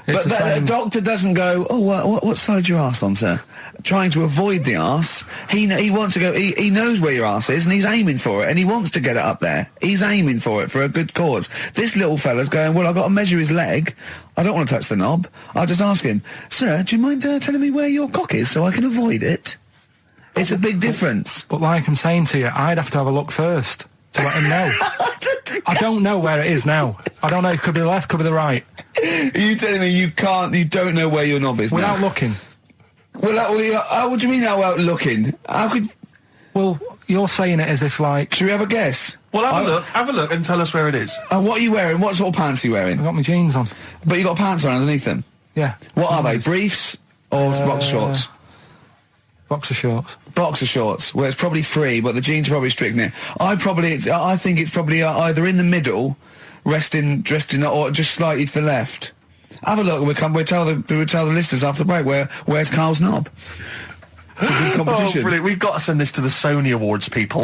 But the doctor doesn't go, oh, what side's your arse on, sir? Trying to avoid the arse. He wants to go, he knows where your arse is and he's aiming for it and he wants to get it up there. He's aiming for it for a good cause. This little fella's going, well, I've got to measure his leg. I don't want to touch the knob. I'll just ask him, sir, do you mind telling me where your cock is so I can avoid it? It's a big difference. But like I'm saying to you, I'd have to have a look first to let him know. I don't know where it is now. I don't know. It could be the left, could be the right. Are you telling me you don't know where your knob is without now? looking? Well, what do you mean without looking? How could... Well, you're saying it as if like... Should we have a guess? Well, have a look and tell us where it is. What are you wearing? What sort of pants are you wearing? I've got my jeans on. But you got pants on underneath them? Yeah. What are they, briefs or box shorts? Boxer shorts. Boxer shorts, where it's probably free, but the jeans are probably restricting it. I think it's probably either in the middle, dressed in, or just slightly to the left. Have a look. We'll tell the listeners after the break where's Karl's knob. It's a good competition. Oh, brilliant! We've got to send this to the Sony Awards people.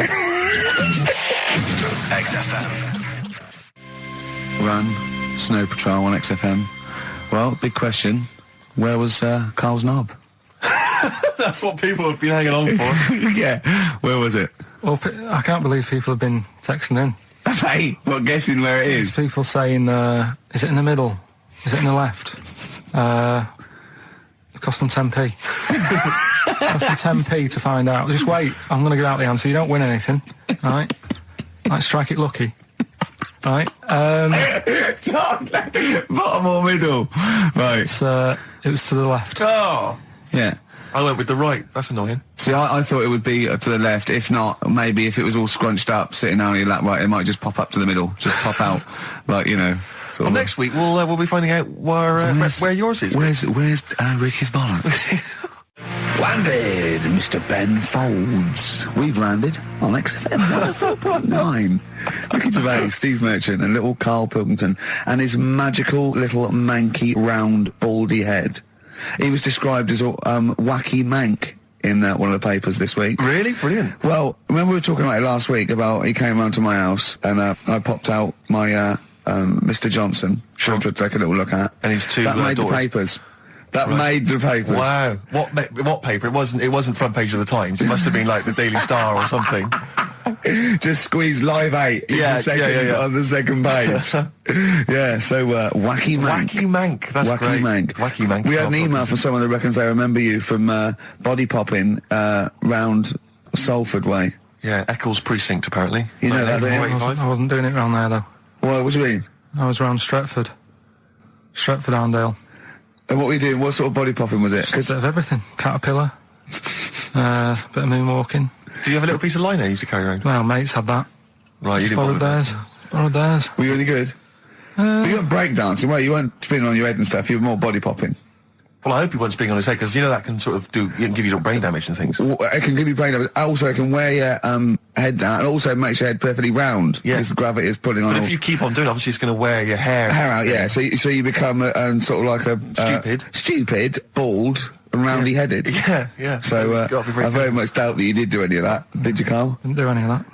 XFM. Run, Snow Patrol on XFM. Well, big question. Where was Karl's knob? That's what people have been hanging on for. Yeah. Where was it? Well, I can't believe people have been texting in. Hey, what, guessing where it is? People saying, is it in the middle? Is it in the left? It cost them 10p. It cost them 10p to find out. Just wait, I'm going to get out the answer. You don't win anything, right? Like, strike it lucky. Right? Bottom or middle? Right. It was to the left. Oh! Yeah. I went with the right. That's annoying. See, I thought it would be to the left. If not, maybe if it was all scrunched up, sitting on your lap right, it might just pop up to the middle. Just pop out, like, you know. Well, next week we'll be finding out where yours is. Where's Ricky's bollocks? Landed, Mr. Ben Folds. We've landed on XFM 104.9. Ricky Gervais, Steve Merchant, and little Karl Pilkington, and his magical little manky, round, baldy head. He was described as a wacky mank in one of the papers this week. Really? Brilliant. Well, remember we were talking about it last week about he came round to my house and I popped out my Mr. Johnson, Sure. to take a little look at. And his two that made daughters. the papers. That Right. made the papers. Wow. What paper? It wasn't front page of the Times. It must have been like the Daily Star or something. Just squeeze Live 8 in Yeah, the second, yeah. on the second page. Yeah, so wacky mank. Wacky mank. That's Wacky great. Mank. Wacky mank. We had an email from someone that reckons they remember you from body popping round Salford way. Yeah, Eccles Precinct, apparently. You know that, don't you? 1985. I wasn't doing it round there, though. What do you mean? I was round Stretford. Stretford Arndale. And what were you doing? What sort of body popping was it? Just a bit of everything. Caterpillar. Bit of moonwalking. Do you have a little piece of liner you used to carry around? Well, mates had that. Right, you didn't Borrowed bother with theirs. Borrowed theirs. Were you any good? But you weren't breakdancing, well, you weren't spinning on your head and stuff, you were more body popping. Well, I hope he wasn't spinning on his head, because you know that can sort of give you little brain damage and things. It can give you brain damage. Also, it can wear your head down, and also makes your head perfectly round. Yeah. Because the gravity is pulling on. But all if you keep on doing it, obviously it's going to wear your hair out, yeah. So you become sort of like a stupid, bald, and roundy-headed. Yeah. So You've got to be very I very careful. much doubt that you did do any of that. Did you, Karl? Didn't do any of that.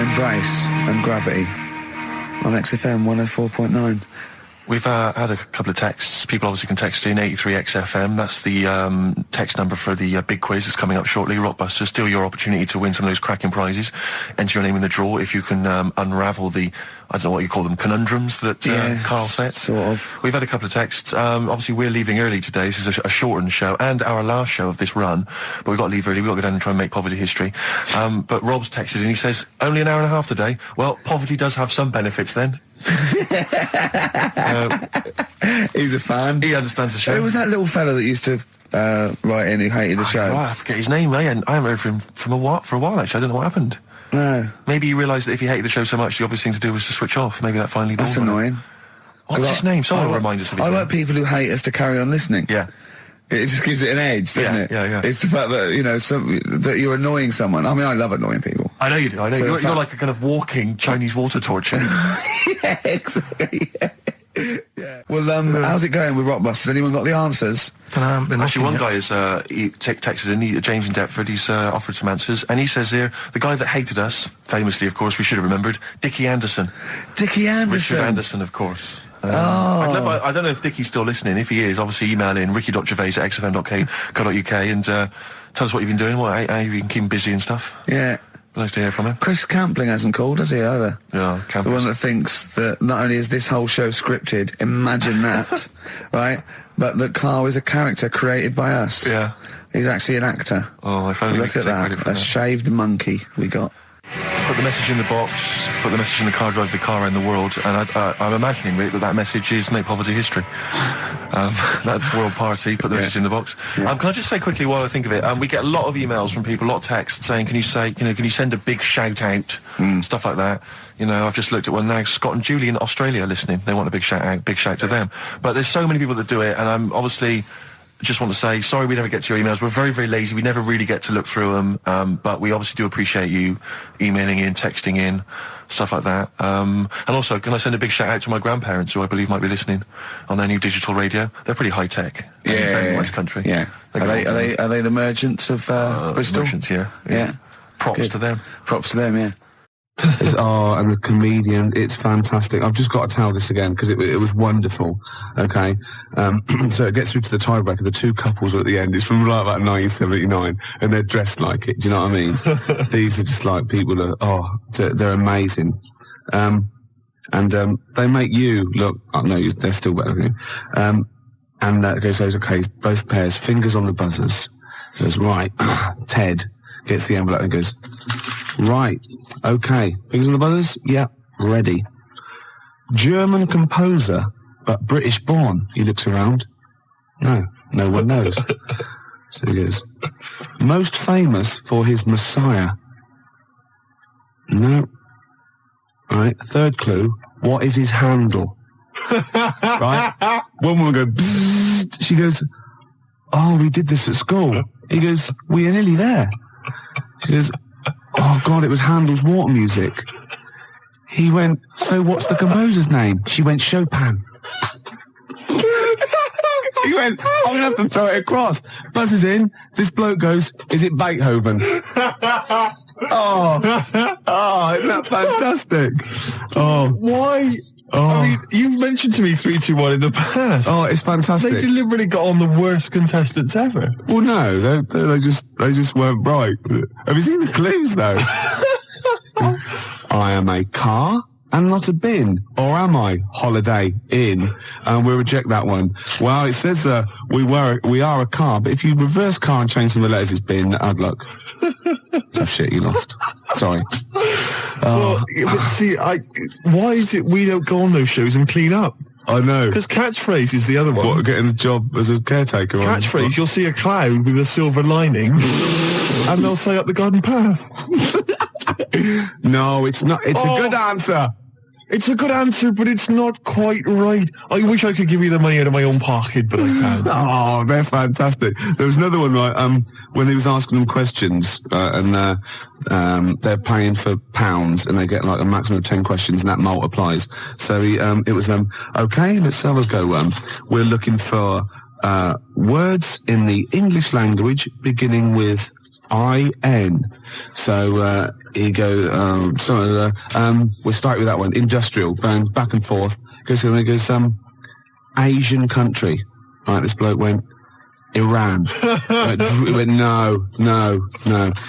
Embrace and Gravity on XFM 104.9. We've had a couple of texts. People obviously can text in 83XFM. That's the text number for the big quiz that's coming up shortly. Rockbusters, still your opportunity to win some of those cracking prizes. Enter your name in the draw if you can unravel the, I don't know what you call them, conundrums that Karl set. Sort of. We've had a couple of texts. Obviously, we're leaving early today. This is a shortened show and our last show of this run. But we've got to leave early. We've got to go down and try and make poverty history. But Rob's texted and he says, only an hour and a half today. Well, poverty does have some benefits then. He's a fan. He understands the show. Who was that little fella that used to write in who hated the show? Oh, I forget his name. I haven't heard from him for a while, actually. I don't know what happened. No. Maybe he realised that if he hated the show so much, the obvious thing to do was to switch off. Maybe that finally dawned That's on him. annoying. What's his name? Someone will remind us of his I name. like people who hate us to carry on listening. Yeah. It just gives it an edge, doesn't it? Yeah. It's the fact that, that you're annoying someone. I mean, I love annoying people. I know you do. I know. So You're like a kind of walking Chinese water torch. Yeah, exactly. Yeah. Well, how's it going with Rockbusters? Anyone got the answers? Actually, one guy has texted in, James in Deptford, he's offered some answers, and he says here, the guy that hated us, famously, of course, we should have remembered, Dickie Anderson. Dickie Anderson? Richard Anderson, of course. Oh. I don't know if Dickie's still listening. If he is, obviously email in ricky.gervais@xfm.co.uk and tell us what you've been doing, how you've been keeping busy and stuff. Yeah. Nice to hear from him. Chris Campling hasn't called, has he, either? Yeah, The one that thinks that not only is this whole show scripted, imagine that, right, but that Karl is a character created by us. Yeah. He's actually an actor. Oh, if only we Look could at take credit that, for a that. shaved monkey we got. Put the message in the box, put the message in the car, drive the car around the world, and I'm imagining Rick, that message is make poverty history. That's World Party, put the message in the box. Can I just say quickly while I think of it, we get a lot of emails from people, a lot of texts saying, can you send a big shout out, stuff like that. I've just looked at one now, Scott and Julie in Australia listening, they want a big shout out, big shout to them. But there's so many people that do it, and I'm obviously just want to say sorry we never get to your emails. We're very, very lazy. We never really get to look through them, but we obviously do appreciate you emailing in, texting in, stuff like that. And also, can I send a big shout out to my grandparents, who I believe might be listening on their new digital radio? They're pretty high tech. Very nice country. Yeah. Are they the merchants of Bristol? Merchants, yeah. Props to them. Props to them, yeah. And the comedian, it's fantastic. I've just got to tell this again because it was wonderful. Okay, so it gets through to the tiebreaker. The two couples are at the end. It's from like about 1979, and they're dressed like it. Do you know what I mean? These are just like people they're amazing. And they make you look. Oh no, they're still better than you. And goes, okay, both pairs, fingers on the buzzers. Goes right. Ted gets the envelope and goes, right, okay, fingers on the buzzers? Yeah, ready. German composer, but British born. He looks around. No one knows. So he goes, most famous for his Messiah. No. Right, third clue, what is his handle? Right? One woman goes, bzzzt. She goes, oh, we did this at school. He goes, we are nearly there. She goes, oh God, it was Handel's water music. He went, so what's the composer's name? She went, Chopin. He went, I'm going to have to throw it across. Buzzes in, this bloke goes, is it Beethoven? Isn't that fantastic? Why? I mean, you've mentioned to me 3, 2, 1 in the past. Oh, it's fantastic. They deliberately got on the worst contestants ever. Well, no, they just weren't right. Have you seen the clues, though? I am a car and not a bin. Or am I? Holiday Inn. And we'll reject that one. Well, it says we are a car, but if you reverse car and change some of the letters, it's bin. Hard luck. Tough shit, you lost. Sorry. Well, but see, why is it we don't go on those shows and clean up? I know. Because catchphrase is the other one. What, getting a job as a caretaker? Catchphrase, you'll see a cloud with a silver lining, and they'll say up the garden path. No, it's not. It's a good answer. It's a good answer, but it's not quite right. I wish I could give you the money out of my own pocket, but I can't. Oh, they're fantastic. There was another one, right, when he was asking them questions, and they're paying for pounds, and they get like a maximum of 10 questions, and that multiplies. So it was, okay, let's have a go. We're looking for words in the English language beginning with I-N. So he goes, we'll start with that one. Industrial, going back and forth. Goes, Asian country. Right, this bloke went, Iran. He went, no.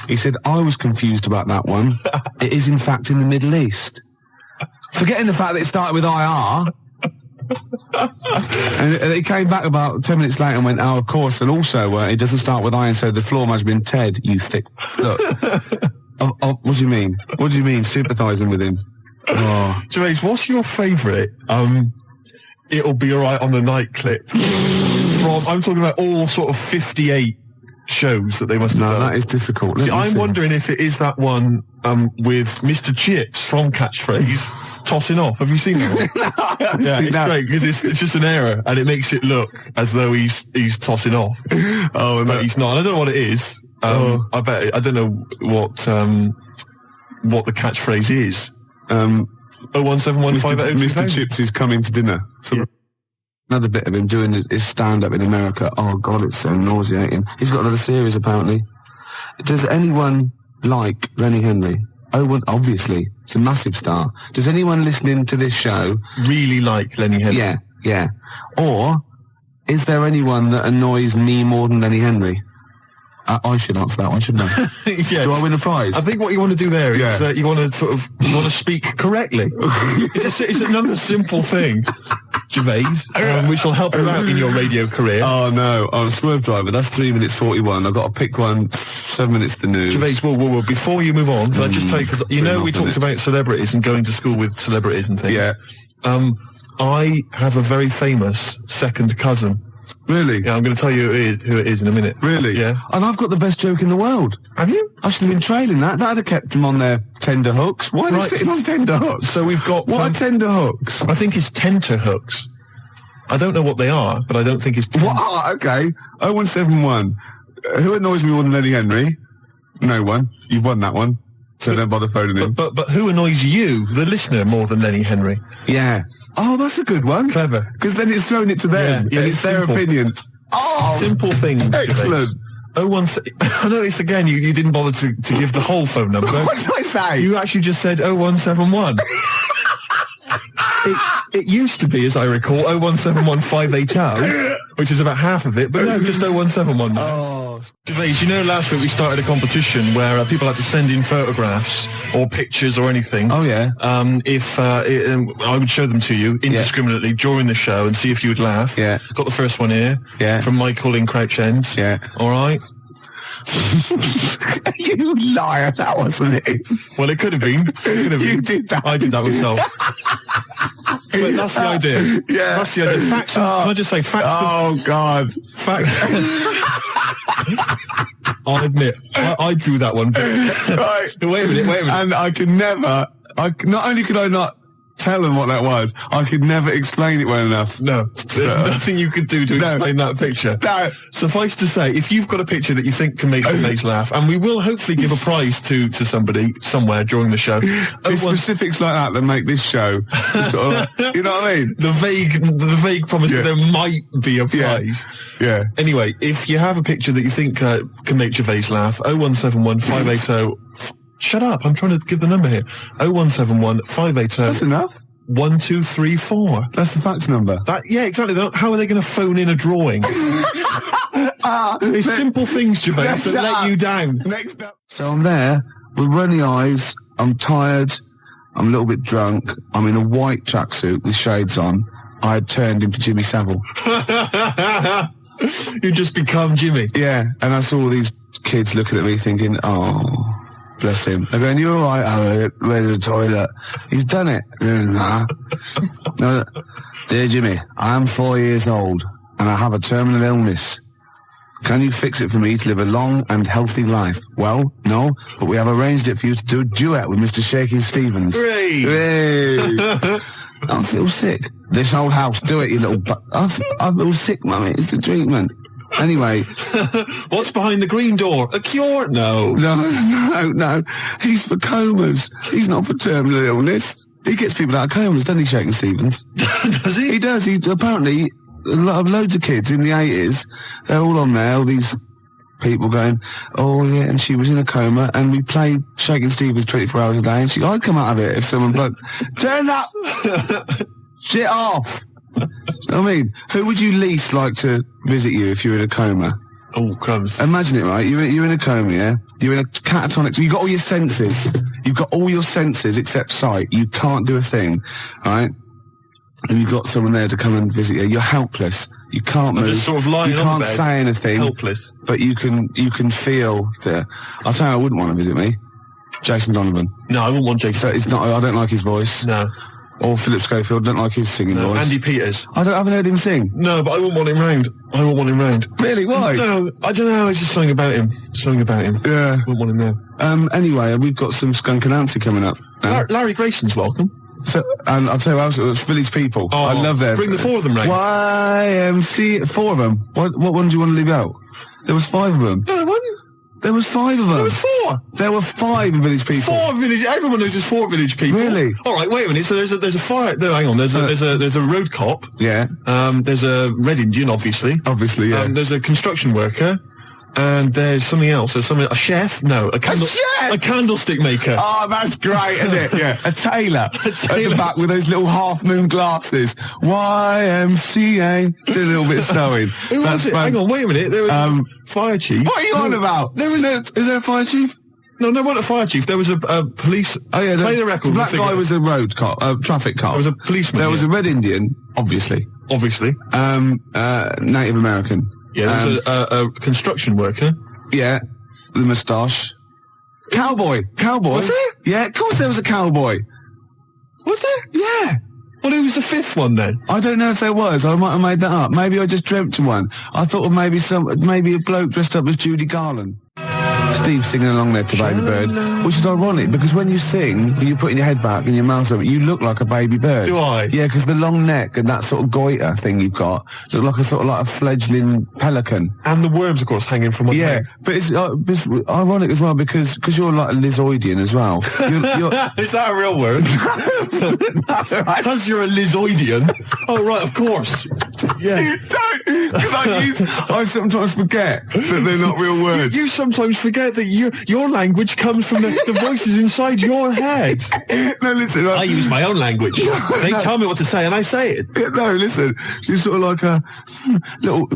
He said, I was confused about that one. It is in fact in the Middle East. Forgetting the fact that it started with IR. And he came back about 10 minutes later and went, oh, of course, and also it doesn't start with I, and so the floor must have been Ted, you thick. Look. What do you mean? What do you mean, sympathising with him? Oh. Gervais, what's your favourite, it'll be alright on the night clip? I'm talking about all sort of 58 shows that they must have done. No, that is difficult. See, I'm wondering if it is that one with Mr. Chips from Catchphrase tossing off. Have you seen that one? Yeah, it's great because it's just an error and it makes it look as though he's tossing off. But he's not. And I don't know what it is. I bet I don't know what the catchphrase is. 01715. Mr. Chips is coming to dinner. Another bit of him doing his stand-up in America. Oh God, it's so nauseating. He's got another series apparently. Does anyone like Lenny Henry? Oh, well, obviously. It's a massive star. Does anyone listening to this show really like Lenny Henry? Yeah. Or, is there anyone that annoys me more than Lenny Henry? I should answer that one, shouldn't I? Yeah. Do I win a prize? I think what you want to do there is you want to speak correctly. It's another simple thing, Gervais, which will help you out in your radio career. Oh no, I'm a swerve driver. That's 3 minutes 41. I've got to pick one. 7 minutes the news. Gervais, whoa. Before you move on, can I just tell you, because we talked about celebrities and going to school with celebrities and things. Yeah. I have a very famous second cousin. Really? Yeah, I'm going to tell you who it is in a minute. Really? Yeah. And I've got the best joke in the world. Have you? I should have been trailing that. That'd have kept them on their tender hooks. Why are they sitting on tender hooks? So we've got... What are tender hooks? I think it's tenter hooks. I don't know what they are, but I don't think it's... What? Okay. 0171. Who annoys me more than Lenny Henry? No one. You've won that one. So don't bother phoning in. But who annoys you, the listener, more than Lenny Henry? Yeah. Oh, that's a good one. Clever. Because then it's thrown it to them. Yeah, and it's their simple. opinion. Oh! Simple thing. Excellent. I noticed again you didn't bother to give the whole phone number. What did I say? You actually just said 0171. It used to be, as I recall, 0171 580, which is about half of it, but no, just 0171. Oh. Gervais, you know last week we started a competition where people had to send in photographs or pictures or anything. Oh, yeah. I would show them to you indiscriminately during the show and see if you would laugh. Yeah. Got the first one here. Yeah. From Michael in Crouch End. Yeah. All right. You liar, that wasn't it. Well, it could have been. You did that. I did that myself. But that's the idea. Yeah. That's the idea. Facts. Can I just say facts? Oh, God. Facts. I'll admit, I drew that one. Right. Wait a minute. And I could never, not only could I not tell them what that was, I could never explain it well enough. No, there's nothing you could do to explain that picture. No. Suffice to say, if you've got a picture that you think can make Gervais laugh, and we will hopefully give a prize to somebody somewhere during the show. It's specifics like that make this show sort of, you know what I mean? The vague promise that there might be a prize. Yeah. Anyway, if you have a picture that you think can make Gervais laugh, 0171 580. Shut up, I'm trying to give the number here. 0171 580. That's enough. 1234. That's the fax number. Yeah, exactly. How are they going to phone in a drawing? It's simple things, Gervais, that let you down. Next up. So I'm there with runny eyes. I'm tired. I'm a little bit drunk. I'm in a white tracksuit with shades on. I had turned into Jimmy Savile. You just become Jimmy. Yeah, and I saw all these kids looking at me thinking, oh... Bless him. They're going, you all right? Oh, where's the toilet? He's done it. Nah. No, dear Jimmy, I am 4 years old and I have a terminal illness. Can you fix it for me to live a long and healthy life? Well, no, but we have arranged it for you to do a duet with Mr. Shaky Stevens. Hooray! I feel sick. This old house, do it, you little I feel sick, mummy. It's the treatment. Anyway. What's behind the green door? A cure? No. No. He's for comas. He's not for terminal illness. He gets people out of comas, doesn't he, Shakin' Stevens? Does he? He does. He apparently, loads of kids in the 80s, they're all on there, all these people going, oh yeah, and she was in a coma, and we played Shakin' Stevens 24 hours a day, and I'd come out of it if someone bloke, turn up! Shit off! You know what I mean? Who would you least like to visit you if you're in a coma? Oh, crumbs. Imagine it, right? You're in a coma, yeah? You're in a catatonic... You've got all your senses. You've got all your senses except sight. You can't do a thing, right? And you've got someone there to come and visit you. You're helpless. You can't move. Just sort of lying you on can't the bed, say anything. Helpless. But you can feel... I'll tell you, I wouldn't want to visit me. Jason Donovan. No, I wouldn't want Jason. So it's not... I don't like his voice. No. Or Philip Schofield, don't like his singing voice. Andy Peters. I haven't heard him sing. No, but I wouldn't want him round. Really? Why? No, I don't know. It's just something about him. Yeah. Wouldn't want him there. Anyway, we've got some Skunk Anansi coming up. Larry Grayson's welcome. So, and I'll tell you what else, it was Village People. Oh, I love them. Bring the four of them round. YMC, 4 of them. What one do you want to leave out? There was 5 of them. No, there wasn't. There was 5 of them. There was 4. There were 5 in Village People. 4 village. Everyone knows there's 4 village people. Really? All right. Wait a minute. So there's a fire. No, hang on. There's a road cop. Yeah. There's a Red Indian, obviously. Obviously, yeah. There's a construction worker. And there's something else. There's a chef? No, a chef! A candlestick maker. Oh, that's great, isn't it? Yeah. A tailor. At the back with those little half-moon glasses. YMCA. Do a little bit of sewing. Who was it? Hang on, wait a minute. There was fire chief. What are you on about? Is there a fire chief? No, not a fire chief. There was a police. Oh yeah, play the record. The black guy was a road cop, traffic cop. There was a policeman. There was a Red Indian, obviously. Obviously. Native American. Yeah, there was a construction worker. Yeah, the moustache. Cowboy. Was there? Yeah, of course there was a cowboy. Was there? Yeah. Well, who was the 5th one then? I don't know if there was. I might have made that up. Maybe I just dreamt of one. I thought of maybe a bloke dressed up as Judy Garland. Steve singing along there to Baby Bird, which is ironic because when you sing, when you're putting your head back and your mouth open, you look like a baby bird. Do I? Yeah, because the long neck and that sort of goiter thing you've got look like a sort of like a fledgling pelican. And the worms, of course, hanging from one leg. But it's ironic as well because you're like a Lizoidian as well. You're Is that a real word? Because you're a Lizoidian. Oh, right, of course. Yeah. Don't, because I sometimes forget that they're not real words. You sometimes forget that your language comes from the voices inside your head. No, listen. I use my own language. They tell me what to say and I say it. No, listen. You're sort of like a little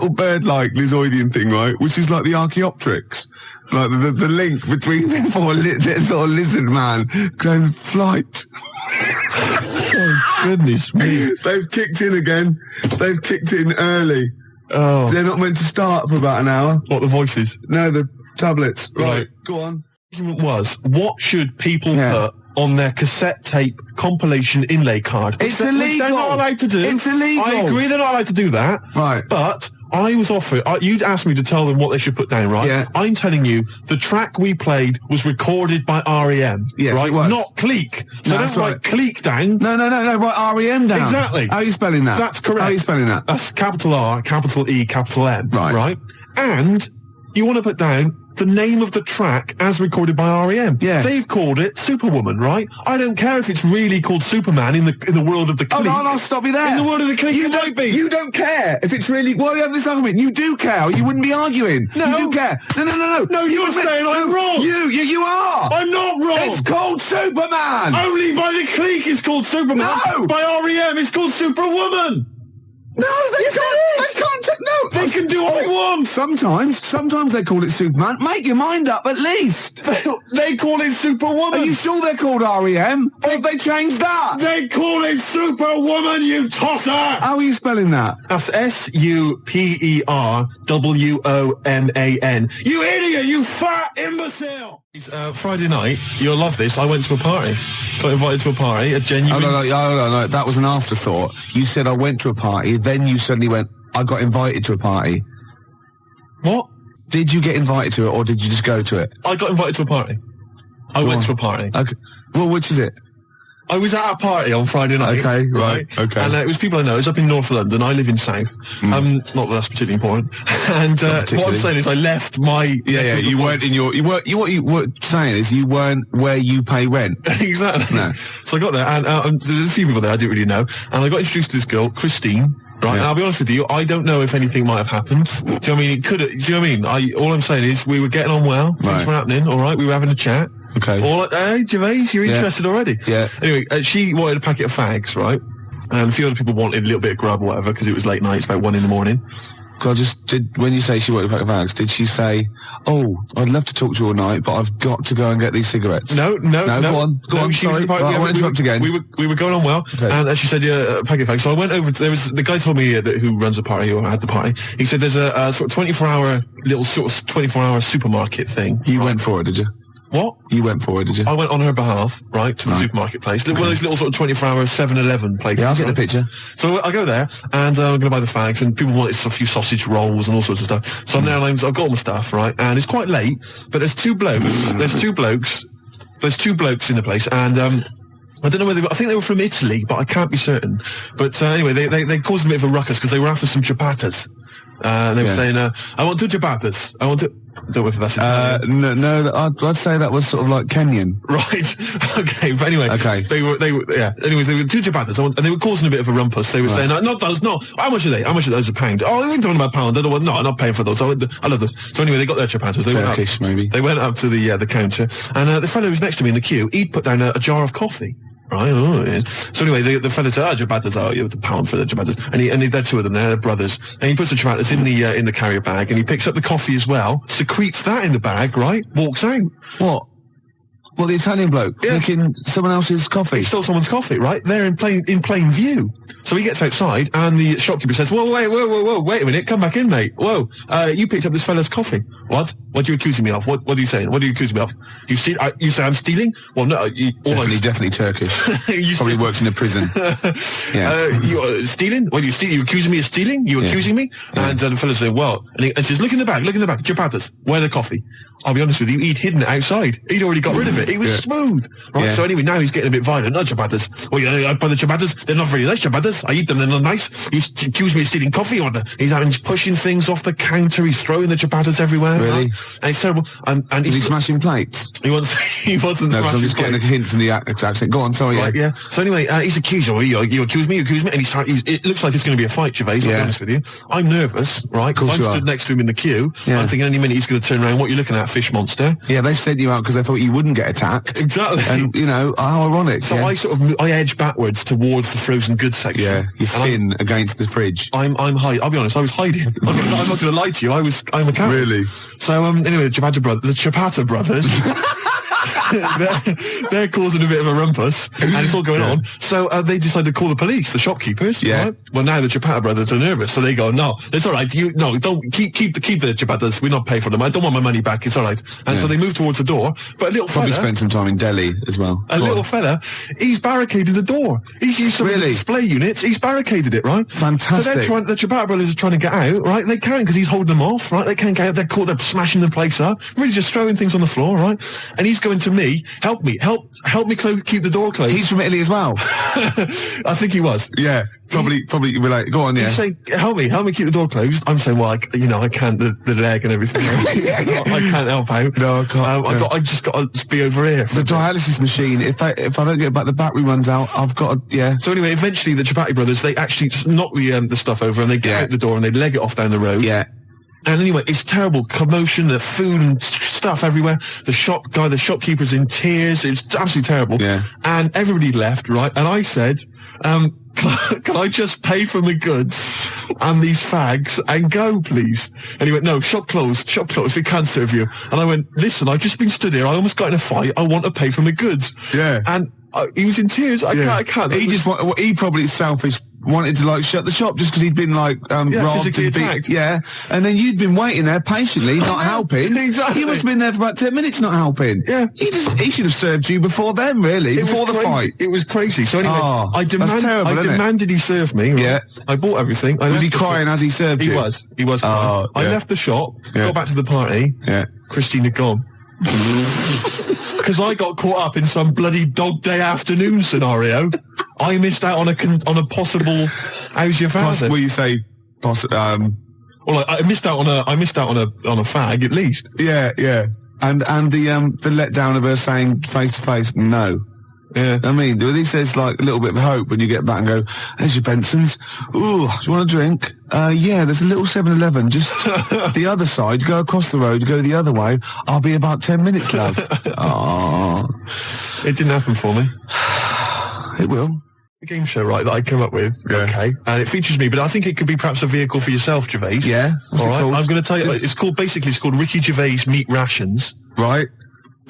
bird-like Lizoidian thing, right? Which is like the Archaeopteryx. Like the link between that sort of lizard man going flight. Oh, goodness me. They've kicked in again. They've kicked in early. Oh. They're not meant to start for about an hour. What, the voices? No, the tablets. Right. Go on. The argument was, what should people put on their cassette tape compilation inlay card? It's illegal. They're not allowed to do. It's illegal. I agree they're not allowed to do that. Right. But I was offered, you'd asked me to tell them what they should put down, right? Yeah. I'm telling you, the track we played was recorded by R.E.M. Yes, right? it was. Not Cleek. So No, don't that's write right. Cleek down. No, write R.E.M. down. Exactly. How are you spelling that? That's correct. How are you spelling that? That's capital R, capital E, capital M. Right. And you want to put down the name of the track as recorded by R.E.M. Yeah. They've called it Superwoman, right? I don't care if it's really called Superman in the world of the Cleek. Oh, no, I'll stop you there. In the world of the Cleek, it might be. You don't care if it's really... Why do you have this argument? You do care, or you wouldn't be arguing. No. You do care. No. No, you're saying I'm wrong. You are. I'm not wrong. It's called Superman. Only by the Cleek it's called Superman. No. By R.E.M. it's called Superwoman. No, they can't. They can't. No, They can do what they want. Sometimes they call it Superman. Make your mind up, at least. They call it Superwoman. Are you sure they're called R.E.M.? Or have they changed that? They call it Superwoman, you tosser! How are you spelling that? That's SUPERWOMAN. You idiot, you fat imbecile! Friday night, you'll love this, I went to a party. Got invited to a party, a genuine... No, that was an afterthought. You said I went to a party, then you suddenly went, I got invited to a party. What? Did you get invited to it, or did you just go to it? I got invited to a party. I went to a party. Okay. Well, which is it? I was at a party on Friday night. Okay, right, okay. And it was people I know. It's up in North London. I live in South. Not that that's particularly important. And what I'm saying is I left my... Yeah, you weren't in your... What you were saying is you weren't where you pay rent. Exactly. No. So I got there, and there were a few people there I didn't really know, and I got introduced to this girl, Christine. Right, and I'll be honest with you, I don't know if anything might have happened. Do you know what I mean? It could. Do you know what I mean? All I'm saying is we were getting on well. Things were happening. All right, we were having a chat. Okay. Hey, Gervais, you're interested already? Yeah. Anyway, she wanted a packet of fags, right? And a few other people wanted a little bit of grub or whatever because it was late night. It's about 1 a.m. When you say she wanted a pack of fags, did she say, "Oh, I'd love to talk to you all night, but I've got to go and get these cigarettes"? No. Go on. Sorry, I won't interrupt again. We were going on well, and she said, "Yeah, a packet of fags." So I went over. There was the guy told me who runs the party or had the party. He said there's a sort of 24-hour little sort of 24-hour supermarket thing. You went for it, did you? What? You went for it, did you? I went on her behalf, right, to the supermarket place. One of those little sort of 24-hour 7-Eleven places. Yeah, I'll get the picture. So I go there, and I'm going to buy the fags, and people wanted a few sausage rolls and all sorts of stuff. So I'm there, and I've got all my stuff, right, and it's quite late, but there's two blokes in the place, and I don't know whether I think they were from Italy, but I can't be certain. But anyway, they caused a bit of a ruckus because they were after some ciabattas. They were saying, "I want 2 ciabattas. I want to." I don't know if that's Italian. No, I'd say that was sort of like Kenyan. Right. Okay. But anyway. Okay. They were. Yeah. Anyways, they were 2 ciabattas, and they were causing a bit of a rumpus. They were saying, "Not those. No. How much are they? How much are those a pound? Oh, we're talking about pound. I don't want. No, I'm not paying for those. I love those." So anyway, they got their ciabattas. They Turkish, went up, maybe. They went up to the counter, and the fellow who was next to me in the queue, he'd put down a jar of coffee. Right. Oh, yeah. So anyway, the fella said, ciabattas, you have the pound for the ciabattas. And they're 2 of them, they're brothers. And he puts the ciabattas in the carrier bag, and he picks up the coffee as well, secretes that in the bag, right? Walks out. What? Well, the Italian bloke picking someone else's coffee. He stole someone's coffee, right? There in plain view. So he gets outside, and the shopkeeper says, whoa, wait a minute, come back in, mate. Whoa, you picked up this fella's coffee. What? What are you accusing me of? What are you saying? What are you accusing me of? You say I'm stealing? Well, no, definitely Turkish. Probably works in a prison. Yeah. You stealing? What are you stealing? You accusing me of stealing? You accusing me? Yeah. And the fella said, well, and he says, look in the bag, ciabattas. Where the coffee? I'll be honest with you, he'd hidden it outside. He'd already got rid of it. It was smooth. Right, Yeah. so anyway, now he's getting a bit violent. No, ciabattas. Oh, yeah, I buy the ciabattas. They're not very nice ciabattas. I eat them, they're not nice. He's accused me of stealing coffee. He's pushing things off the counter. He's throwing the ciabattas everywhere. Really? Right? And it's terrible. And Is he smashing plates? he wasn't No, 'cause I'm smashing just getting a plates. hint from the accent. Go on, sorry. Right, yeah. So anyway, he's accused. Oh, you accuse me, and it looks like it's going to be a fight, Gervais, I'll be honest with you. I'm nervous, right? Because I'm stood next to him in the queue. Yeah. I'm thinking any minute he's going to turn around. What are you looking at, fish monster? Yeah, they've sent you out because they thought you wouldn't get attacked. Exactly. And, you know, how ironic. So I edge backwards towards the frozen goods section. Yeah, you're And thin against the fridge. I'm hiding. I'll be honest, I was hiding. I'm not going to lie to you. I'm a coward. Really? So anyway, the Ciabatta brothers. they're causing a bit of a rumpus, and it's all going on. So they decided to call the police, the shopkeepers. Yeah. Right? Well, now the Ciabatta brothers are nervous, so they go, "No, it's all right. Don't keep the Ciabattas. We're not paying for them. I don't want my money back. It's all right." And so they move towards the door. But a little Probably fella, spent some time in Delhi as well. a little fella, he's barricaded the door. He's used some of the Really? display units. He's barricaded it, right? Fantastic. So the Ciabatta brothers are trying to get out, right? They can't because he's holding them off, right? They can't get out. They're caught. They're smashing the place up. Really just throwing things on the floor, right? And he's going to me, help me keep the door closed. He's from Italy as well. I think he was. Yeah, probably relate. Go on, yeah. He's saying, help me keep the door closed. I'm saying, well, I can't, the leg and everything. I can't help out. No, I can't. I just got to be over here. The dialysis machine, if I don't get back, the battery runs out, I've got to, yeah. So anyway, eventually the Ciabatta brothers, they actually knock the stuff over and they get out the door and they leg it off down the road. Yeah. And anyway, it's terrible commotion, the food and stuff everywhere. The shopkeeper's in tears. It's absolutely terrible. Yeah. And everybody left, right? And I said, can I just pay for my goods and these fags and go, please? And he went, no, shop closed, we can't serve you. And I went, listen, I've just been stood here. I almost got in a fight. I want to pay for my goods. Yeah. And he was in tears. I can't. He probably selfish wanted to shut the shop just because he'd been robbed physically and attacked. Yeah, and then you'd been waiting there patiently, not helping. Exactly. He must have been there for about 10 minutes, not helping. Yeah. He should have served you before then, really, before the fight. It was crazy. So anyway, I demanded he serve me. Right? Yeah. I bought everything. Was he crying as he served you? He was crying. I left the shop, got back to the party. Yeah. Christina gone. Because I got caught up in some bloody dog day afternoon scenario. I missed out on a possible. How's your father? Will you say? Well, I missed out on a fag at least. Yeah, yeah. And the letdown of her saying face to face no. Yeah. I mean, he says a little bit of hope when you get back and go, there's your Benson's. Ooh, do you want a drink? Yeah, there's a little 7-Eleven just the other side. You go across the road, you go the other way. I'll be about 10 minutes, love. It didn't happen for me. It will. The game show, right, that I came up with. Yeah. Okay. And it features me, but I think it could be perhaps a vehicle for yourself, Gervais. Yeah. What's All it right. called? I'm going to tell you, it's called Ricky Gervais Meat Rations. Right.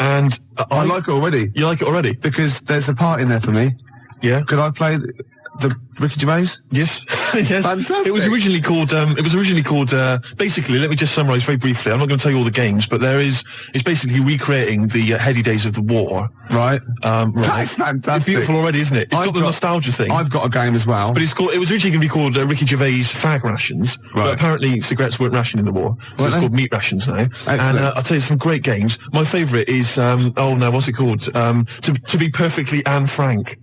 And I like it already. You like it already? Because there's a part in there for me. Yeah. Could I play the Ricky Gervais? Yes. Yes. Fantastic. It was originally called, basically, let me just summarise very briefly. I'm not going to tell you all the games, but it's basically recreating the heady days of the war. Right. Right. That's fantastic. It's beautiful already, isn't it? It's got the nostalgia thing. I've got a game as well. But it was originally going to be called Ricky Gervais Fag Rations, Right. but apparently cigarettes weren't rationed in the war, so it's called Meat Rations now. Excellent. And I'll tell you some great games. My favourite is, what's it called? To be perfectly Anne Frank.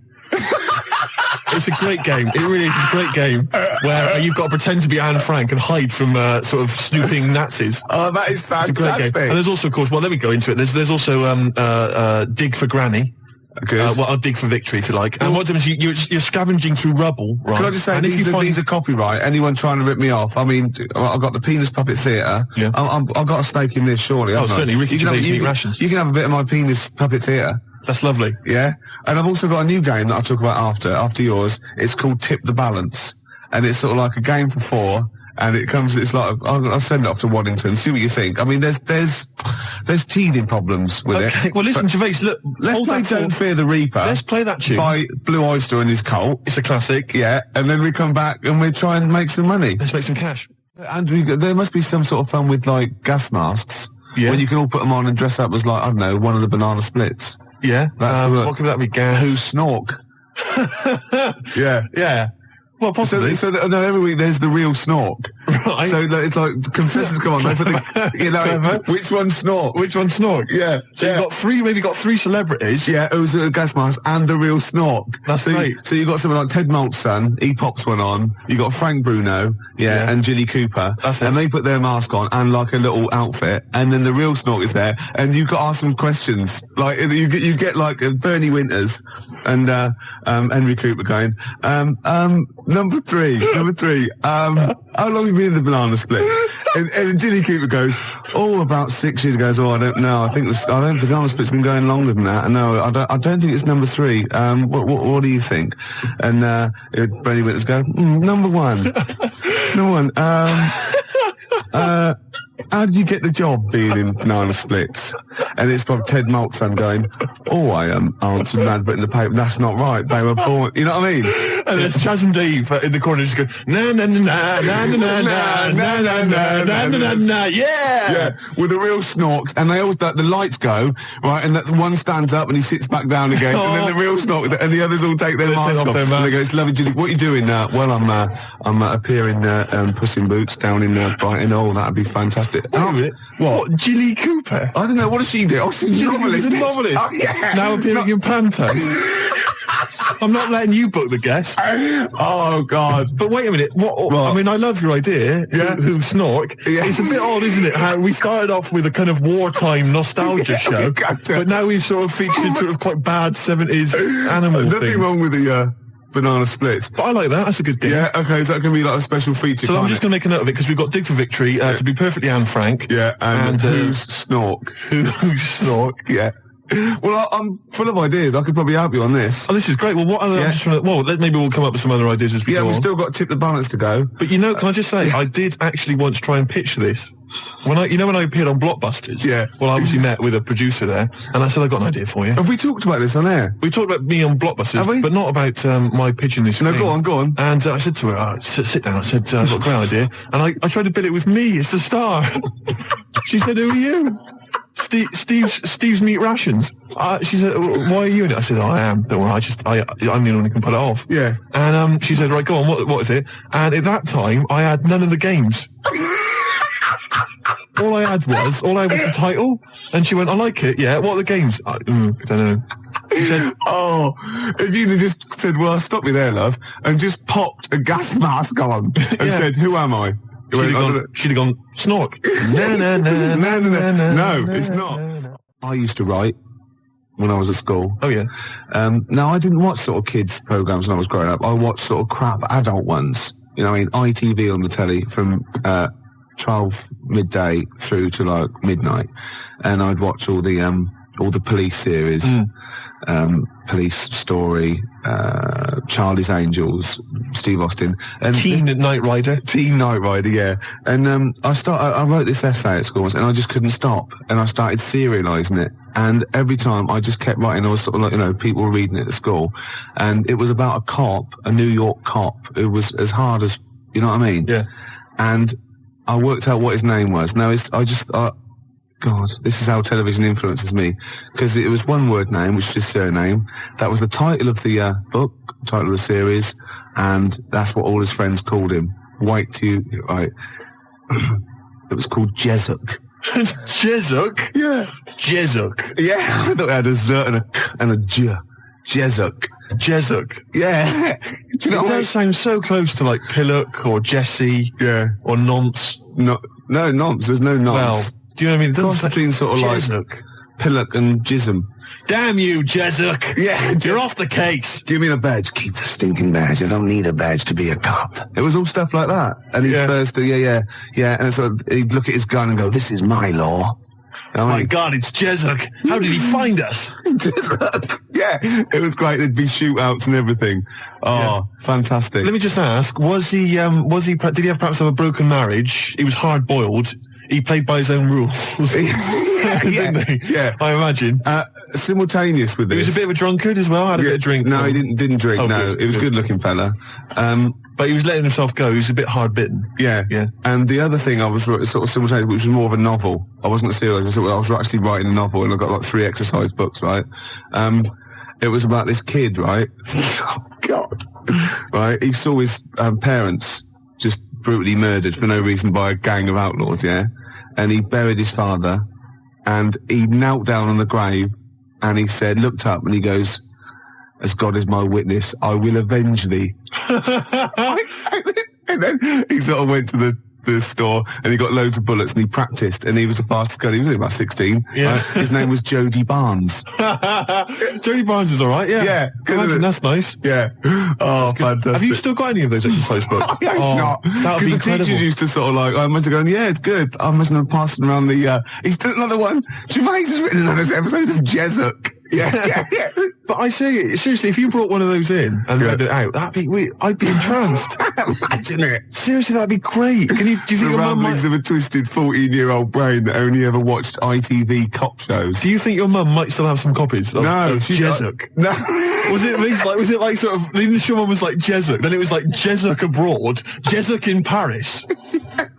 It's a great game. It really is a great game where you've got to pretend to be Anne Frank and hide from sort of snooping Nazis. Oh, that is It's a fantastic. great game. And there's also, of course, let me go into it. There's also Dig for Granny. Good. I'll dig for victory if you like. And what happens is you're scavenging through rubble, right? Can I just say, and these are copyright. Anyone trying to rip me off? I mean, I've got the Penis Puppet Theatre. Yeah. I've got a stake in this, surely. haven't I? Certainly. Ricky Gervais Meat Rations. You can have a bit of my Penis Puppet Theatre. That's lovely. Yeah. And I've also got a new game that I'll talk about after yours. It's called Tip the Balance. And it's sort of like a game for 4. And it's like, I'll send it off to Waddington, see what you think. I mean, there's teething problems with it. Okay, well listen, Gervais, look, Let's play Don't Fear the Reaper. Let's play that tune. By Blue Oyster and his cult. It's a classic. Yeah, and then we come back and we try and make some money. Let's make some cash. And there must be some sort of fun with gas masks. Yeah. When you can all put them on and dress up as I don't know, one of the banana splits. Yeah. That's what could that be? Gas. Who snork? Yeah. Yeah. Well, possibly. No, every week there's the real Snork. Right. So it's like contestants come on, they put the, which one's Snork? Which one's Snork? Yeah. So you've got three celebrities. Yeah, who's a gas mask and the real Snork. That's great. So you've got someone like Ted Malt's son, he pops one on. You got Frank Bruno, and Jilly Cooper. That's it. And they put their mask on and like a little outfit, and then the real Snork is there, and you've got to ask them questions. Like you get like Bernie Winters and Henry Cooper going, number three, how long have you been in the banana split? And Jilly Cooper goes, about 6 years ago. I don't know. I think the banana split's been going longer than that. No, I don't think it's number 3. What do you think? And Bernie Winters go, number 1. Number 1. How did you get the job being in banana splits? And it's from Ted Malt's son going, I answered an advert in the paper. That's not right. They were born. You know what I mean? And there's Chaz and Dave in the corner just going, na na na na na na na na na na na na na, yeah, with the real Snorks, and they always the lights go right, and that one stands up and he sits back down again, and then the real Snork and the others all take their masks off, and they go, "It's lovely, Jilly. What are you doing now?" "Well, I'm appearing Puss in Boots down in Brighton." "Oh, that'd be fantastic." What? Jilly Cooper? I don't know. What does she do? She's a novelist. Oh, yeah. Now appearing in Panto. I'm not letting you book the guest. Oh, God. But wait a minute. What? I mean, I love your idea. Yeah. Who Snork? Yeah. It's a bit odd, isn't it? How we started off with a kind of wartime nostalgia show, but now we've sort of featured sort of quite bad 70s animal things. Nothing wrong with the banana splits. But I like that. That's a good game. Yeah, okay. Is that going to be like a special feature? So I'm just going to make a note of it because we've got Dig for Victory, to be perfectly Anne Frank. Yeah, and who's Snork? Who's Snork? Yeah. Well, I'm full of ideas. I could probably help you on this. Oh, this is great. Well, what other... Yeah. Maybe we'll come up with some other ideas as we go on. We've still got Tip the Balance to go. But can I just say, I did actually once try and pitch this. When I appeared on Blockbusters. Yeah. Well, I obviously met with a producer there, and I said, I've got an idea for you. Have we talked about this on air? We talked about me on Blockbusters, Have we? But not about my pitching this thing. No, go on. And I said to her, sit down. I said, I've got a great idea. And I tried to bill it with me as the star. She said, who are you? Steve's Meat Rations. She said, why are you in it? I said, I am. Don't worry, I'm the one who can pull it off. Yeah. And she said, right, go on, what is it? And at that time, I had none of the games. All I had was the title. And she went, I like it, yeah. What are the games? I don't know. She said, if you'd have just said, well, stop me there, love, and just popped a gas mask on and said, who am I? She'd have gone, Snork. No, it's not. I used to write when I was at school. Oh, yeah. Now, I didn't watch sort of kids' programs when I was growing up. I watched sort of crap adult ones. You know, I mean, ITV on the telly from 12 midday through to like midnight, and I'd watch all the police series, Police Story, Charlie's Angels, Steve Austin, and Teen Knight Rider, yeah. And I wrote this essay at school once, and I just couldn't stop, and I started serialising it. And every time I just kept writing, I was sort of like, people were reading it at school, and it was about a New York cop who was as hard as, you know what I mean? Yeah. And I worked out what his name was. Now, God, this is how television influences me. Because it was one word name, which was his surname. That was the title of the book, title of the series, and that's what all his friends called him. Right. It was called Jezuk. Jezuk? Yeah. Jezuk. Yeah, I thought it had a Z and a J. Jezuk. Jezuk. Yeah. Do you know, it does sound so close to like Pillock or Jesse. Yeah. Or Nonce. No, Nonce. There's no Nonce. Well, do you know what I mean? Cross between sort of Jezuk. like Pillock and Jism. Damn you, Jezuk. Yeah. You're off the case. Give me the badge. Keep the stinking badge. I don't need a badge to be a cop. It was all stuff like that. And he'd burst, yeah. And so he'd look at his gun and go, this is my law. My God, it's Jezuk. How did he find us? Jezuk. Yeah, it was great. There'd be shootouts and everything. Oh, fantastic. Let me just ask, did he have perhaps have a broken marriage? He was hard-boiled. He played by his own rules. Yeah. I imagine. Simultaneous with this. He was a bit of a drunkard as well, had a bit of drink. No, he didn't drink, no. Good, he was a good-looking fella. But he was letting himself go. He was a bit hard-bitten. Yeah. And the other thing I was sort of simultaneous, which was more of a novel. I wasn't serious. I was actually writing a novel, and I got like 3 exercise books, right? It was about this kid, right? Oh, God. right? He saw his parents just brutally murdered for no reason by a gang of outlaws, yeah? And he buried his father, and he knelt down on the grave, and he said, looked up, and he goes, as God is my witness, I will avenge thee. And then he sort of went to the store, and he got loads of bullets, and he practiced, and he was the fastest guy. He was only about 16. Yeah. His name was Jody Barnes. Jody Barnes is all right, yeah. Yeah. Imagine, that's nice. Yeah. Oh, fantastic. Have you still got any of those exercise books? I hope not. That would be the incredible. teachers used to sort of like, I must have gone, yeah, it's good. I must have passed around the, he's done another one. Gervais has written another episode of Jesup. Yeah. But I say, seriously, if you brought one of those in and read it out, I'd be entranced. Imagine it. Seriously, that'd be great. Do you think The your mum ramblings might... of a twisted 14-year-old brain that only ever watched ITV cop shows. Do you think your mum might still have some copies of Jesup? No. Was it like sort of, the initial one was like Jesup, then it was like Jesup abroad, Jesup in Paris,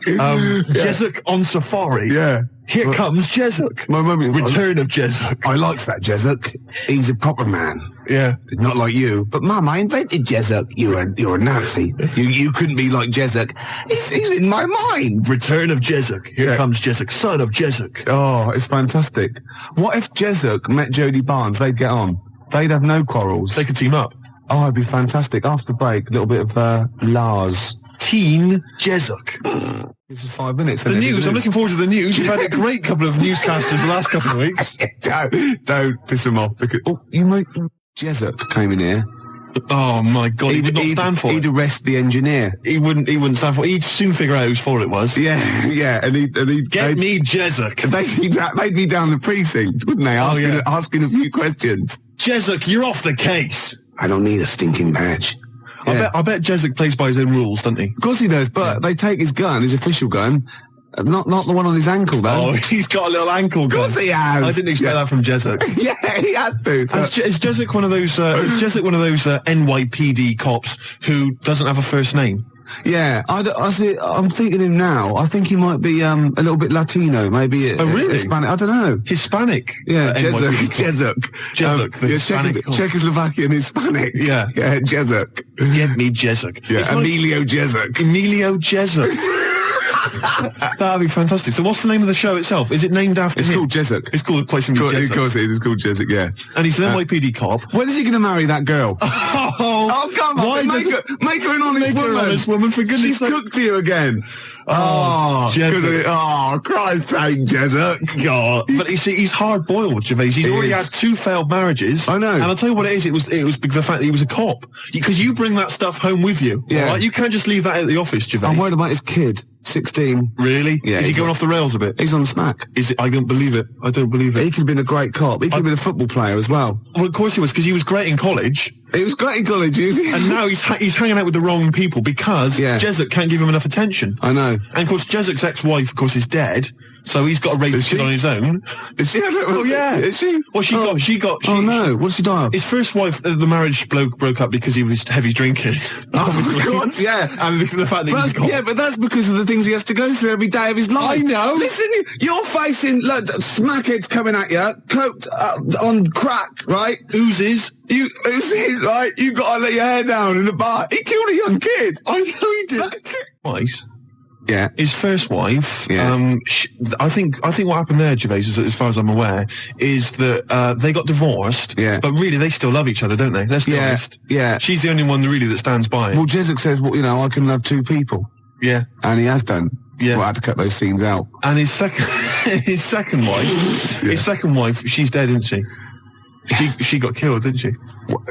Jesup on safari. Yeah. Here comes Jesup. My mum... Return of Jesup. I liked that Jesup. He's a proper man. Yeah. It's not like you. But Mum, I invented Jesup. You're a Nazi. You couldn't be like Jesup. He's in my mind. Return of Jesup. Here comes Jesup, son of Jesup. Oh, it's fantastic. What if Jesup met Jody Barnes? They'd get on. They'd have no quarrels. They could team up. Oh, it'd be fantastic. After break, a little bit of Lars. Teen Jesup. This is 5 minutes. The news. I'm looking forward to the news. You've had a great couple of newscasters the last couple of weeks. Don't piss them off because Jesup came in here. Oh my God! He would not stand for it. He'd arrest the engineer. He wouldn't stand for it. He'd soon figure out whose fault it was. Yeah, and he'd Get me Jesup. They'd be down the precinct, wouldn't they? Asking a few questions. Jesup, you're off the case. I don't need a stinking badge. Yeah. I bet Jesup plays by his own rules, doesn't he? Of course he does, but they take his gun, his official gun, not the one on his ankle, though. Oh, he's got a little ankle gun. Of course he has. I didn't expect that from Jesup. Yeah, he has to. So. Is Jesup one of those NYPD cops who doesn't have a first name? Yeah, I'm thinking him now. I think he might be a little bit Latino, maybe. Really? Hispanic. I don't know. Hispanic. Yeah, Jesup. Czechoslovakian Hispanic. Yeah, Jesup. Get me Jesup. Yeah, Emilio Jesup. Emilio Jesup. That'd be fantastic. So what's the name of the show itself? Is it named after him? Called Jesup. It's called quite simply Jesup. Of course it is. It's called Jesup, yeah. And he's an NYPD cop. When is he going to marry that girl? Oh, come on. Make her an honest woman. For goodness sake. She's cooked to you again. Jesup. Oh, Christ's sake, Jesup. God. But you see, he's hard-boiled, Gervais. He's already had 2 failed marriages. I know. And I'll tell you what it is. It was because the fact that he was a cop. Because you bring that stuff home with you. Yeah. Right? You can't just leave that at the office, Gervais. I'm worried about his kid. 16. Really? Yeah. Is he going off the rails a bit? He's on smack. Is it? I don't believe it. I don't believe it. He could have been a great cop. He could have been a football player as well. Well, of course he was, because he was great in college. He was great in college, and now he's hanging out with the wrong people because Jesup can't give him enough attention. I know. And of course, Jesup's ex-wife, of course, is dead, so he's got to raise the kid on his own. Is she? Oh yeah. Is she? Well, she got. Oh no! What did she die of? His first wife, the marriage broke up because he was heavy drinking. Oh God! Yeah, and the fact that he was a cop. Yeah, but that's because of the things he has to go through every day of his life. I know. Listen, you're facing smackheads coming at you, coked on crack, right? Oozes. Oozes, right? You got to let your hair down in the bar. He killed a young kid. I know he did. Twice. Yeah. His first wife, I think what happened there, Gervais, as far as I'm aware, is that they got divorced, but really they still love each other, don't they? Let's be honest. Yeah. She's the only one that really stands by it. Well, Jesup says, well, I can love 2 people. Yeah. And he has done. Yeah. Well, I had to cut those scenes out. And his second wife, she's dead, isn't she? She got killed, didn't she?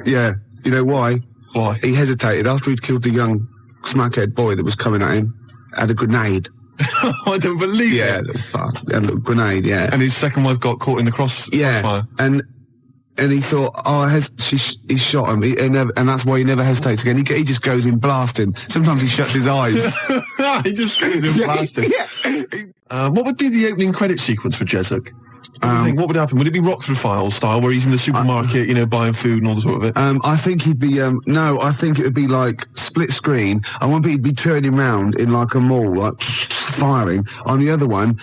Yeah. You know why? Why? He hesitated after he'd killed the young smackhead boy that was coming at him. Had a grenade. I don't believe it. Yeah, a little grenade, yeah. And his second wife got caught in the crossfire. And he thought, he shot him, and that's why he never hesitates again. He just goes in blasting. Sometimes he shuts his eyes. He just goes in blasting. What would be the opening credit sequence for Jesup? What would happen? Would it be Rockford Files style, where he's in the supermarket, buying food and all the sort of it? I think he'd be, no, I think it would be like split screen. I want he'd be turning round in like a mall, like firing. On the other one,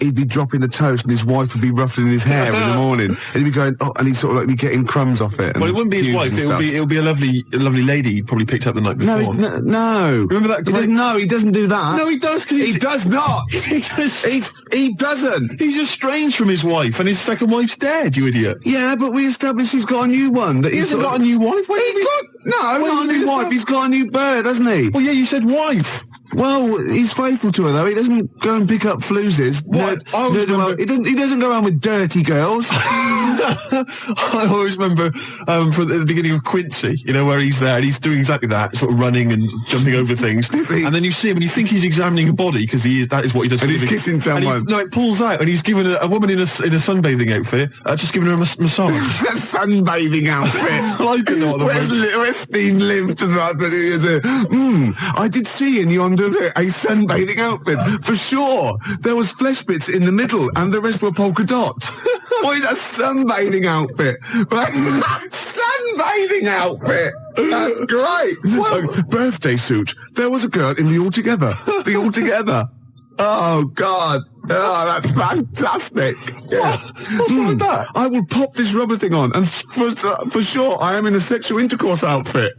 he'd be dropping the toast and his wife would be ruffling his hair in the morning. And he'd be going, and he'd sort of like be getting crumbs off it. Well, it wouldn't be his wife, it would be a lovely lady he'd probably picked up the night before. No. Remember that great... he doesn't do that. No, he does, he does not. He doesn't. He's estranged from his wife, and his second wife's dead, you idiot. Yeah, but we established he's got a new one. He hasn't got a new wife? Not a new wife. He's got a new bird, hasn't he? Well, yeah, you said wife. Well, he's faithful to her, though. He doesn't go and pick up floozes. What? He doesn't go around with dirty girls. I always remember from the beginning of Quincy, where he's there and he's doing exactly that, sort of running and jumping over things. And then you see him and you think he's examining a body, because that is what he does. And he's kissing someone. It pulls out and he's given a woman in a sunbathing outfit, just giving her a massage. A sunbathing outfit. I don't know what the where's Steve lived to that? I did see in you under a sunbathing outfit. For sure. There was flesh bits in the middle and the rest were polka dot. Wait, a sunbathing outfit. Sunbathing outfit. That's great. Birthday suit. There was a girl in the Altogether. The Altogether. Oh, God. Oh, that's fantastic. Yeah. What's wrong with that? I will pop this rubber thing on, and for sure, I am in a sexual intercourse outfit.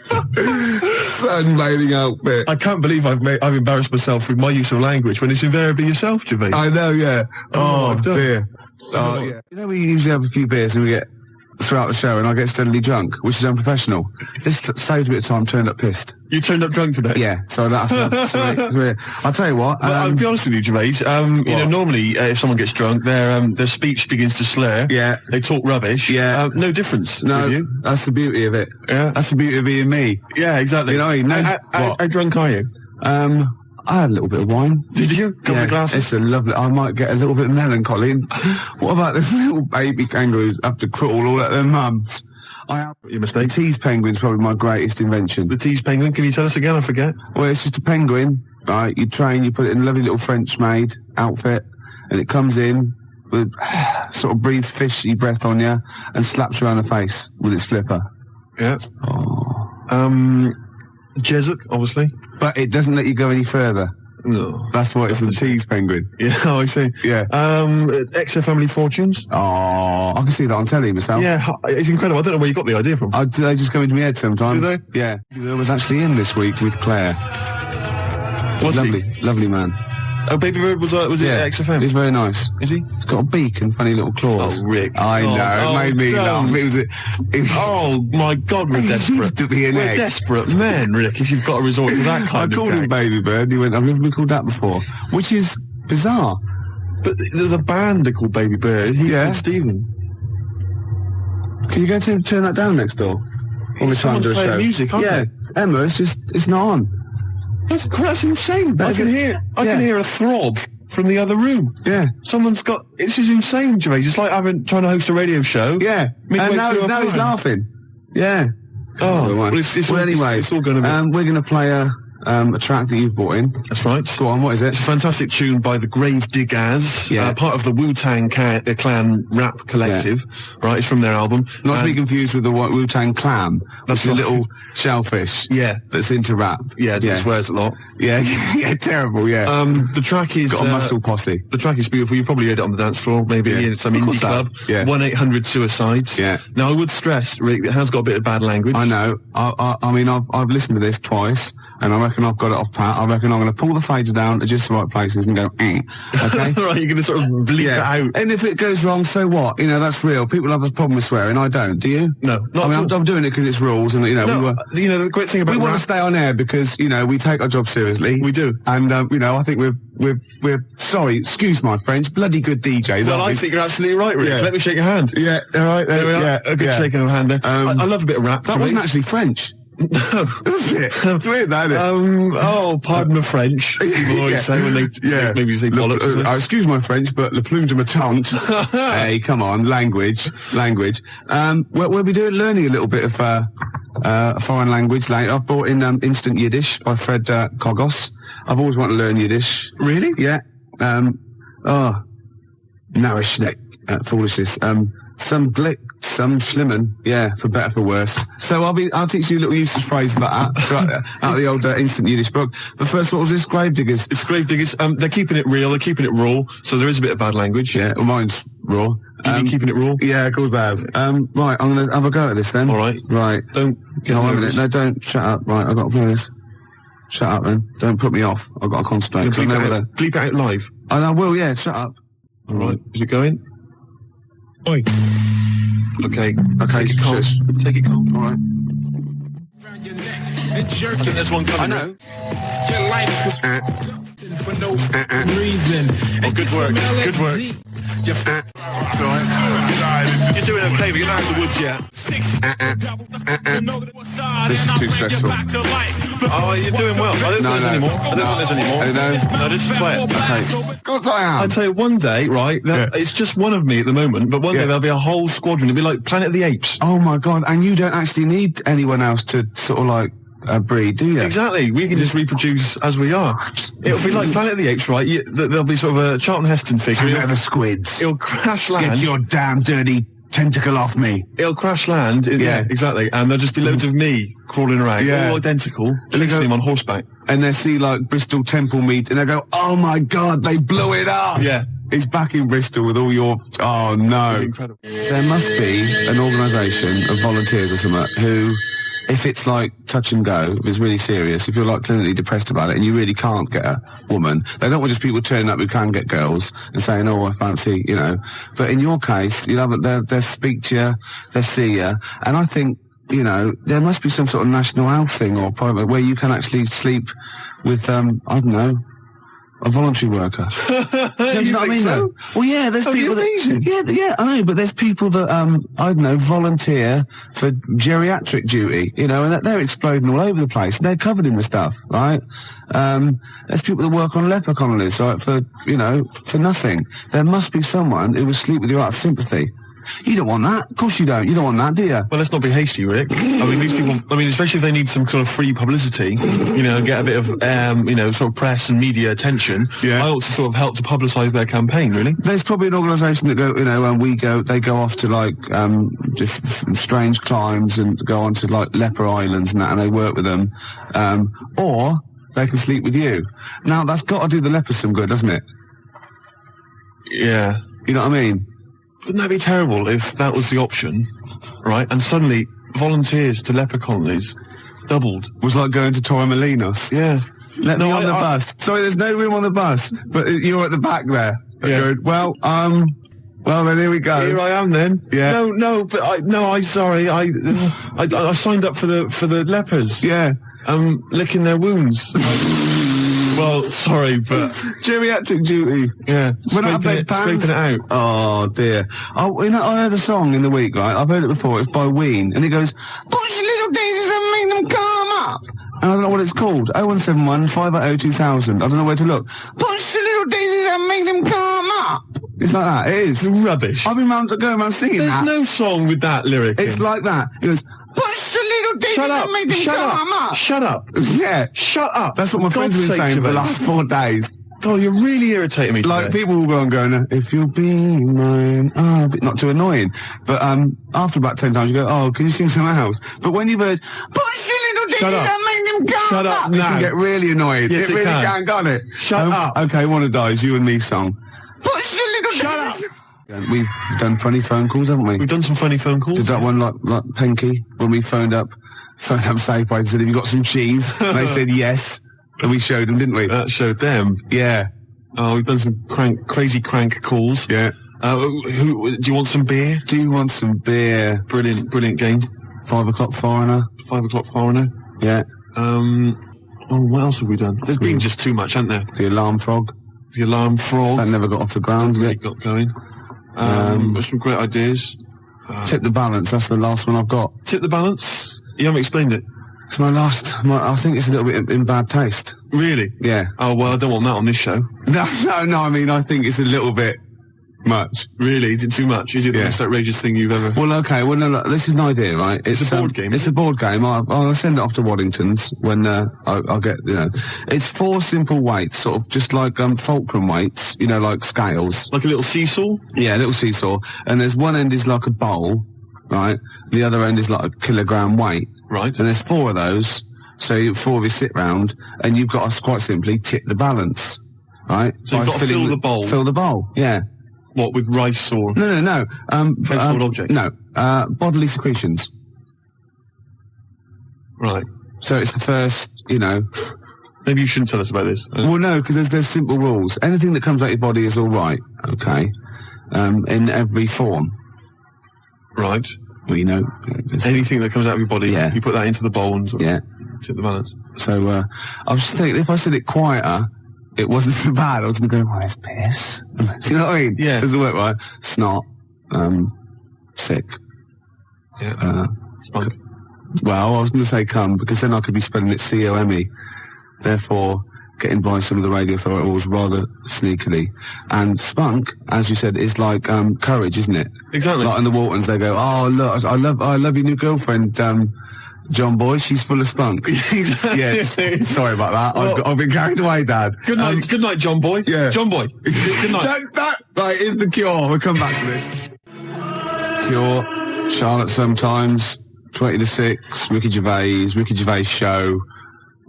Sunbathing outfit. I can't believe I've embarrassed myself with my use of language when it's invariably yourself, Gervais. I know, yeah. Oh, dear. Oh, yeah. We usually have a few beers and we get throughout the show and I get steadily drunk, which is unprofessional. This saves a bit of time, turned up pissed. You turned up drunk today? Yeah, so that's I'll tell you what. I'll be honest with you, Gervais. Normally, if someone gets drunk, their speech begins to slur. Yeah. They talk rubbish. Yeah. No difference. No, with you. That's the beauty of it. Yeah. That's the beauty of being me. Yeah, exactly. How drunk are you? I had a little bit of wine. Did you? Couple of glasses? It's a lovely... I might get a little bit melancholy. What about the little baby kangaroos have to crawl all at their mums? Your mistake. The tease penguin's probably my greatest invention. The tease penguin? Can you tell us again? I forget. Well, it's just a penguin, right? You train, you put it in a lovely little French-made outfit, and it comes in with sort of breathes fishy breath on you and slaps you around the face with its flipper. Yeah. Oh. Jesup, obviously. But it doesn't let you go any further. No. That's why it's the tease penguin. Yeah, I see. Yeah. XFM Family Fortunes. Oh, I can see that on telly myself. Yeah, it's incredible. I don't know where you got the idea from. They just come into my head sometimes. Do they? Yeah. I was actually in this week with Claire. Lovely man. Oh, Baby Bird was it at XFM? He's very nice. Is he? He's got a beak and funny little claws. Oh, Rick. I know, it made me laugh. Oh, my God, we're desperate. He used to be an We're desperate men, Rick, if you've got to resort to that kind of I called him Baby Bird, he went, I've never been called that before. Which is bizarre. But there's a band are called Baby Bird. He's called Stephen. Can you go to turn that down next door? All the time to a show. Music, aren't they? It's Emma, it's not on. That's insane. I can hear a throb from the other room. Yeah. Someone's got... This is insane, Gervais. It's like trying to host a radio show. Yeah. And now he's laughing. Yeah. Oh, well, anyway, it's all going to be... we're going to play a track that you've brought in. That's right. Go on, what is it? It's a fantastic tune by the Gravediggers, part of the Wu-Tang Clan rap collective, right? It's from their album. Not to be confused with the Wu-Tang Clan. That's a little shellfish. Yeah. That's into rap. Yeah, that swears a lot. Yeah, yeah, terrible, yeah. The track is... Got a muscle posse. The track is beautiful. You've probably heard it on the dance floor, maybe in some indie club. Yeah. 1-800-SUICIDES. Yeah. Now, I would stress, Rick, it has got a bit of bad language. I know. I mean, I've listened to this twice, and I reckon I've got it off pat. I reckon I'm going to pull the fader down at just the right places and go, okay? Right, you're going to sort of bleep it out. And if it goes wrong, so what? That's real. People have a problem with swearing. I don't. Do you? No. I'm doing it because it's rules, and the great thing about we want to stay on air because we take our job seriously. We do, and I think we're sorry. Excuse my French. Bloody good DJs. Well, I think you're absolutely right, Rick. Yeah. Let me shake your hand. Yeah. All right. There we are. Yeah. A good shaking of hand there. I love a bit of rap. That wasn't actually French. No. Was it? It's weird, that, isn't it? Pardon the French. People always say when they maybe say bollocks. Excuse my French, but le plume de ma tante. Hey, come on, language. We'll be learning a little bit of a foreign language later. I've brought in Instant Yiddish by Fred Kogos. I've always wanted to learn Yiddish. Really? Yeah. Narishnek, foolishness. Some glick, some schlimmen, yeah, for better, for worse. So I'll teach you little usage phrases like that, right, out of the old Instant Yiddish book. But first, what was this? Gravediggers. It's Gravediggers. They're keeping it real, they're keeping it raw, so there is a bit of bad language. Yeah, well, mine's raw. You keeping it raw? Yeah, of course I have. Right, I'm gonna have a go at this then. All right. Right. Don't get No, 1 nervous. minute. No, don't. Shut up. Right, I've got to play this. Shut up then. Don't put me off. I've got to concentrate. You 'cause I know whether... bleep it out live. I will, yeah, shut up. All right. Is it going? Oi. Okay. Okay, Take it calm. shush. Take it calm. All right. I think there's one coming. I know. Oh, good work. Good work. It's all right. You're doing okay, but you're not out of the woods yet. This is too stressful. Oh, you're doing well. I don't think there's any more. I don't think there's any more. No, just play it. Okay. Of course I am. I'd tell you, one day, right, it's just one of me at the moment, but one day there'll be a whole squadron. It'll be like Planet of the Apes. Oh my God, and you don't actually need anyone else to sort of like breed, do you? Exactly. We can just reproduce as we are. It'll be like Planet of the Apes, right? There'll be sort of a Charlton Heston figure. Planet of the Squids. It'll crash land. Get your damn dirty tentacle off me. It'll crash land. Yeah, exactly. And there'll just be loads of me crawling around, all identical, chasing him on horseback. And they see like Bristol Temple meet, and they go, "Oh my God, they blew it up!" Yeah. He's back in Bristol with all your... Oh no. Incredible. There must be an organisation of volunteers or something who, if it's like touch and go, if it's really serious, if you're like clinically depressed about it and you really can't get a woman, they don't want just people turning up who can get girls and saying, "Oh, I fancy," you know. But in your case, you know, they'll speak to you, they'll see you, and I think, you know, there must be some sort of national health thing or private where you can actually sleep with, I don't know, a voluntary worker. You know what I mean? So? Well, yeah, there's people that... Yeah, I know, but there's people that, I don't know, volunteer for geriatric duty, you know, and they're exploding all over the place. They're covered in the stuff, right? There's people that work on leper colonies, right, for, you know, for nothing. There must be someone who will sleep with you out of sympathy. You don't want that. Of course you don't. You don't want that, do you? Well, let's not be hasty, Rick. I mean, these people, especially if they need some sort of free publicity, you know, get a bit of, you know, sort of press and media attention, I ought to sort of help to publicise their campaign, really. There's probably an organisation that go, you know, and they go off to like, just strange climes and go on to like leper islands and that, and they work with them. Or they can sleep with you. Now, that's got to do the lepers some good, doesn't it? Yeah. You know what I mean? Wouldn't that be terrible if that was the option, right? And suddenly volunteers to leper colonies doubled. Was like going to Torremolinos. Yeah. Let me on the bus. Sorry, there's no room on the bus, but you're at the back there. Yeah. Going, well, then here we go. Here I am then. Yeah. I'm sorry. I signed up for the lepers. Yeah. Licking their wounds. Well, sorry, but... Geriatric duty. Yeah. Scraping it out. Oh, dear. Oh, you know, I heard a song in the week, right? I've heard it before. It's by Ween. And it goes, "Push little daisies and make them come up." And I don't know what it's called. 0171 580 2000. I don't know where to look. "Push the little daisies and make them come up." It's like that. It is. It's rubbish. I've been going around singing There's that. no song with that lyric It's in. like that. It goes, "Push the little daisies and make them come up." Shut up. Yeah. Shut up. That's what my friends have been saying for the last 4 days. God, you're really irritating me today. Like, people will go on going, "If you'll be mine," not too annoying. But, after about 10 times you go, "Oh, can you sing something else?" But when you've heard, "Push your little daisies and make them come Shut up up," now. you can get really annoyed. Yes, it really can. can't, it? Shut up. Okay, one of those, you and me song. "Push your little Shut up. daisies." We've done funny phone calls, haven't we? We've done some funny phone calls. Did that one like Pinky when we phoned up Safeway and said, "Have you got some cheese?" And they said yes, and we showed them, didn't we? That showed them. Yeah. Oh, we've done some crazy crank calls. Yeah. Do you want some beer? Do you want some beer? Brilliant game. 5 o'clock foreigner. 5 o'clock foreigner. Yeah. What else have we done? There's been just too much, hasn't there? The alarm frog. The alarm frog. That never got off the ground, did it? Got going. There's some great ideas. Tip the balance. That's the last one I've got. Tip the balance? You haven't explained it. It's my last. I think it's a little bit in bad taste. Really? Yeah. Oh, well, I don't want that on this show. No. I mean, I think it's a little bit Much. Really? Is it too much? Is it the most outrageous thing you've ever... Well, okay, well, no, this is an idea, right? It's a board game. It's a board game. I'll send it off to Waddington's when I'll get, It's 4 simple weights, sort of just like fulcrum weights, like scales. Like a little seesaw? Yeah, a little seesaw. And there's one end is like a bowl, right? The other end is like a kilogram weight. Right. And there's 4 of those, so 4 of you sit round, and you've got to quite simply tip the balance, right? So you've got to fill the bowl? Fill the bowl, yeah. What, with rice or... No. Household object? No. Bodily secretions. Right. So it's the first, Maybe you shouldn't tell us about this. Well, no, because there's simple rules. Anything that comes out of your body is all right, okay? In every form. Right. Well, anything that comes out of your body, Yeah. you put that into the bowl and sort of tip the balance. So, I was just thinking, if I said it quieter, it wasn't so bad. I was going to go, it's piss. Do you know what I mean? Yeah. Doesn't work right. Snot. Sick. Yeah. Spunk. Well, I was going to say cum, because then I could be spelling it C-O-M-E. Therefore, getting by some of the radio authorities rather sneakily. And spunk, as you said, is like courage, isn't it? Exactly. Like in the Waltons, they go, oh, look, I love your new girlfriend, John Boy, she's full of spunk. Yeah, sorry about that. Well, I've been carried away, Dad. Good night, John Boy. Yeah. John Boy. Good night. Don't stop. Right, here's the Cure. We'll come back to this. Cure, Charlotte Sometimes, 20 to 6, Ricky Gervais Show.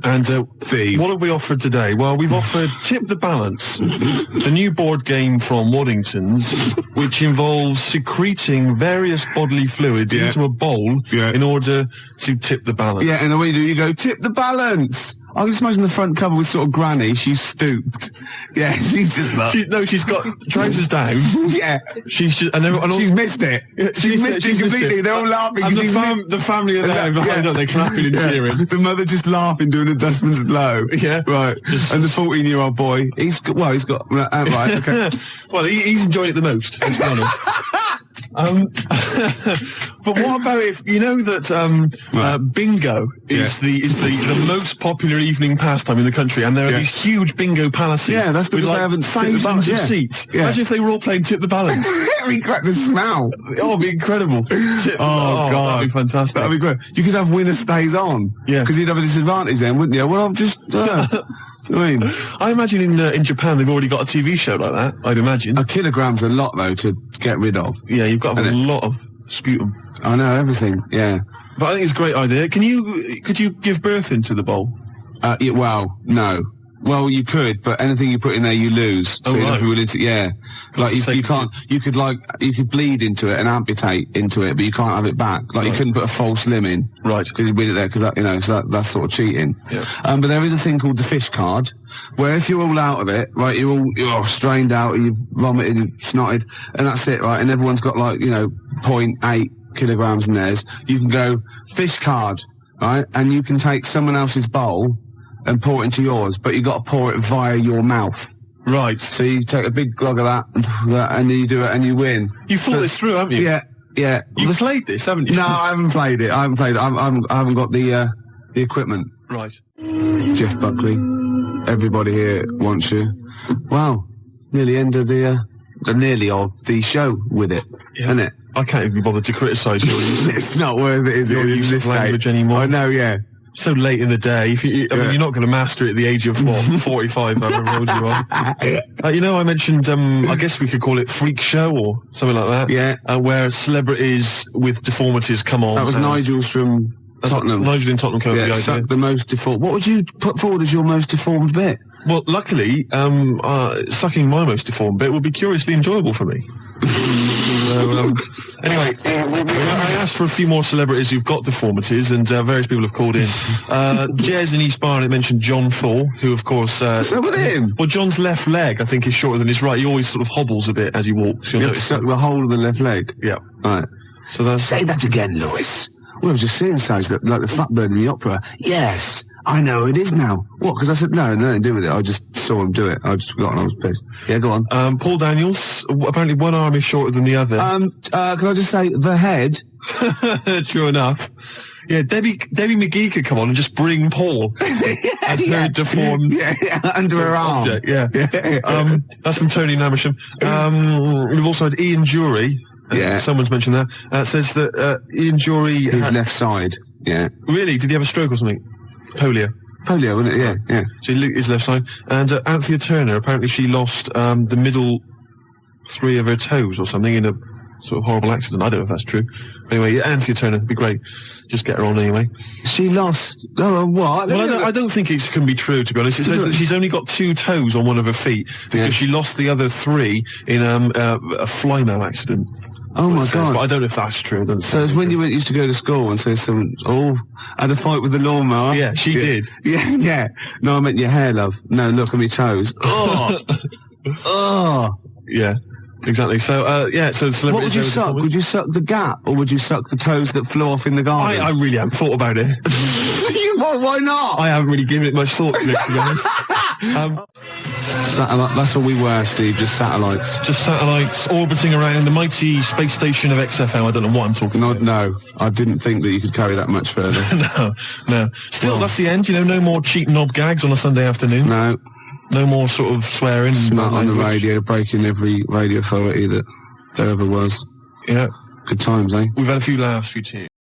And Steve. what have we offered today? Well, we've offered Tip the Balance, a new board game from Waddington's, which involves secreting various bodily fluids into a bowl in order to tip the balance. Yeah, and the way you do, you go, tip the balance. I can just imagine the front cover with sort of Granny. She's stooped. Yeah, she's just like... She's got trousers down. Yeah. She's just... And she's missed it. She's missed it completely. They're all laughing. And the family are there behind her. They're clapping and cheering. The mother just laughing, doing a dustman's blow. Yeah. Right. And the 14-year-old boy, he's got... right, okay. Well, he's enjoying it the most, let's be honest. But what about if you know that bingo is the most popular evening pastime in the country, and there are these huge bingo palaces. Yeah, that's because with they haven't thousands of seats. Yeah. Imagine if they were all playing Tip the Balance. We crack the smell. Oh, it'd be incredible. God, that'd be fantastic. That'd be great. You could have winner stays on. Yeah, because you'd have a disadvantage then, wouldn't you? Well, I've just. I imagine in Japan they've already got a TV show like that. I'd imagine a kilogram's a lot though to get rid of. Yeah, you've got to have a lot of sputum. I know everything. Yeah, but I think it's a great idea. Could you give birth into the bowl? Yeah, well, no. Well, you could, but anything you put in there, you lose. So you'd have to be willing to, like you can't. You could bleed into it and amputate into it, but you can't have it back. Like you couldn't put a false limb in, right? Because you bleed it there, because that, so that's sort of cheating. Yeah. But there is a thing called the fish card, where if you're all out of it, right, you're strained out, and you've vomited, you've snotted, and that's it, right? And everyone's got 0.8 kilograms in theirs. You can go fish card, right? And you can take someone else's bowl and pour it into yours, but you got to pour it via your mouth. Right. So you take a big glug of that, and you do it, and you win. You've thought this through, haven't you? Yeah. You've played this, haven't you? No, I haven't played it. I haven't got the equipment. Right. Jeff Buckley, everybody here wants you. Wow, nearly end of the show with it, isn't it? I can't even be bothered to criticise you. It's not worth it, is it? Your use of language anymore. I know, yeah. So late in the day. I mean, you're not going to master it at the age of, 45, however old you are. I mentioned, I guess we could call it Freak Show or something like that. Yeah. Where celebrities with deformities come on. That was Nigel's from Tottenham. Nigel in Tottenham came up with the idea. The most deformed. What would you put forward as your most deformed bit? Well, luckily, sucking my most deformed bit would be curiously enjoyable for me. Anyway, I asked for a few more celebrities who've got deformities, and various people have called in. Jez in East Barnet mentioned John Thor, who, of course... So with him? Well, John's left leg, I think, is shorter than his right. He always sort of hobbles a bit as he walks. You have to suck the whole of the left leg? Yeah. Right. So that's... Say that again, Lewis. Well, I was just saying, like the fat bird in the opera. Yes, I know it is now. What? Because I said, no, nothing to do with it. I just saw him do it. I just forgot and I was pissed. Yeah, go on. Paul Daniels, apparently one arm is shorter than the other. Can I just say, the head? True enough. Yeah, Debbie McGee could come on and just bring Paul as her deformed under her arm. object. Yeah. That's from Tony Namersham. We've also had Ian Jury. Someone's mentioned that. Says that Ian Jury... His left side, Really? Did he have a stroke or something? Polio, wasn't it? Yeah. So his left side. And Anthea Turner, apparently she lost the middle 3 of her toes or something in a sort of horrible accident. I don't know if that's true. Anyway, Anthea Turner would be great. Just get her on anyway. She lost... Oh, what? Well, I don't think it can be true, to be honest. It says that she's only got 2 toes on one of her feet because she lost the other 3 in a fly-now accident. Oh my God! But I don't know if that's true. So it's when you used to go to school and say someone, had a fight with the lawnmower. Yeah, she did. Yeah. No, I meant your hair, love. No, look at me toes. Yeah, exactly. So, so what would you suck? Would you suck the gap, or would you suck the toes that flew off in the garden? I really haven't thought about it. Why not? I haven't really given it much thought, to be honest. Satellite, that's all we were, Steve, just satellites. Just satellites orbiting around the mighty space station of XFM. I don't know what I'm talking about. No, I didn't think that you could carry that much further. No. Still, that's the end, no more cheap knob gags on a Sunday afternoon. No more sort of swearing. Smut on the radio, breaking every radio authority that there ever was. Yeah. Good times, eh? We've had a few laughs, few tears.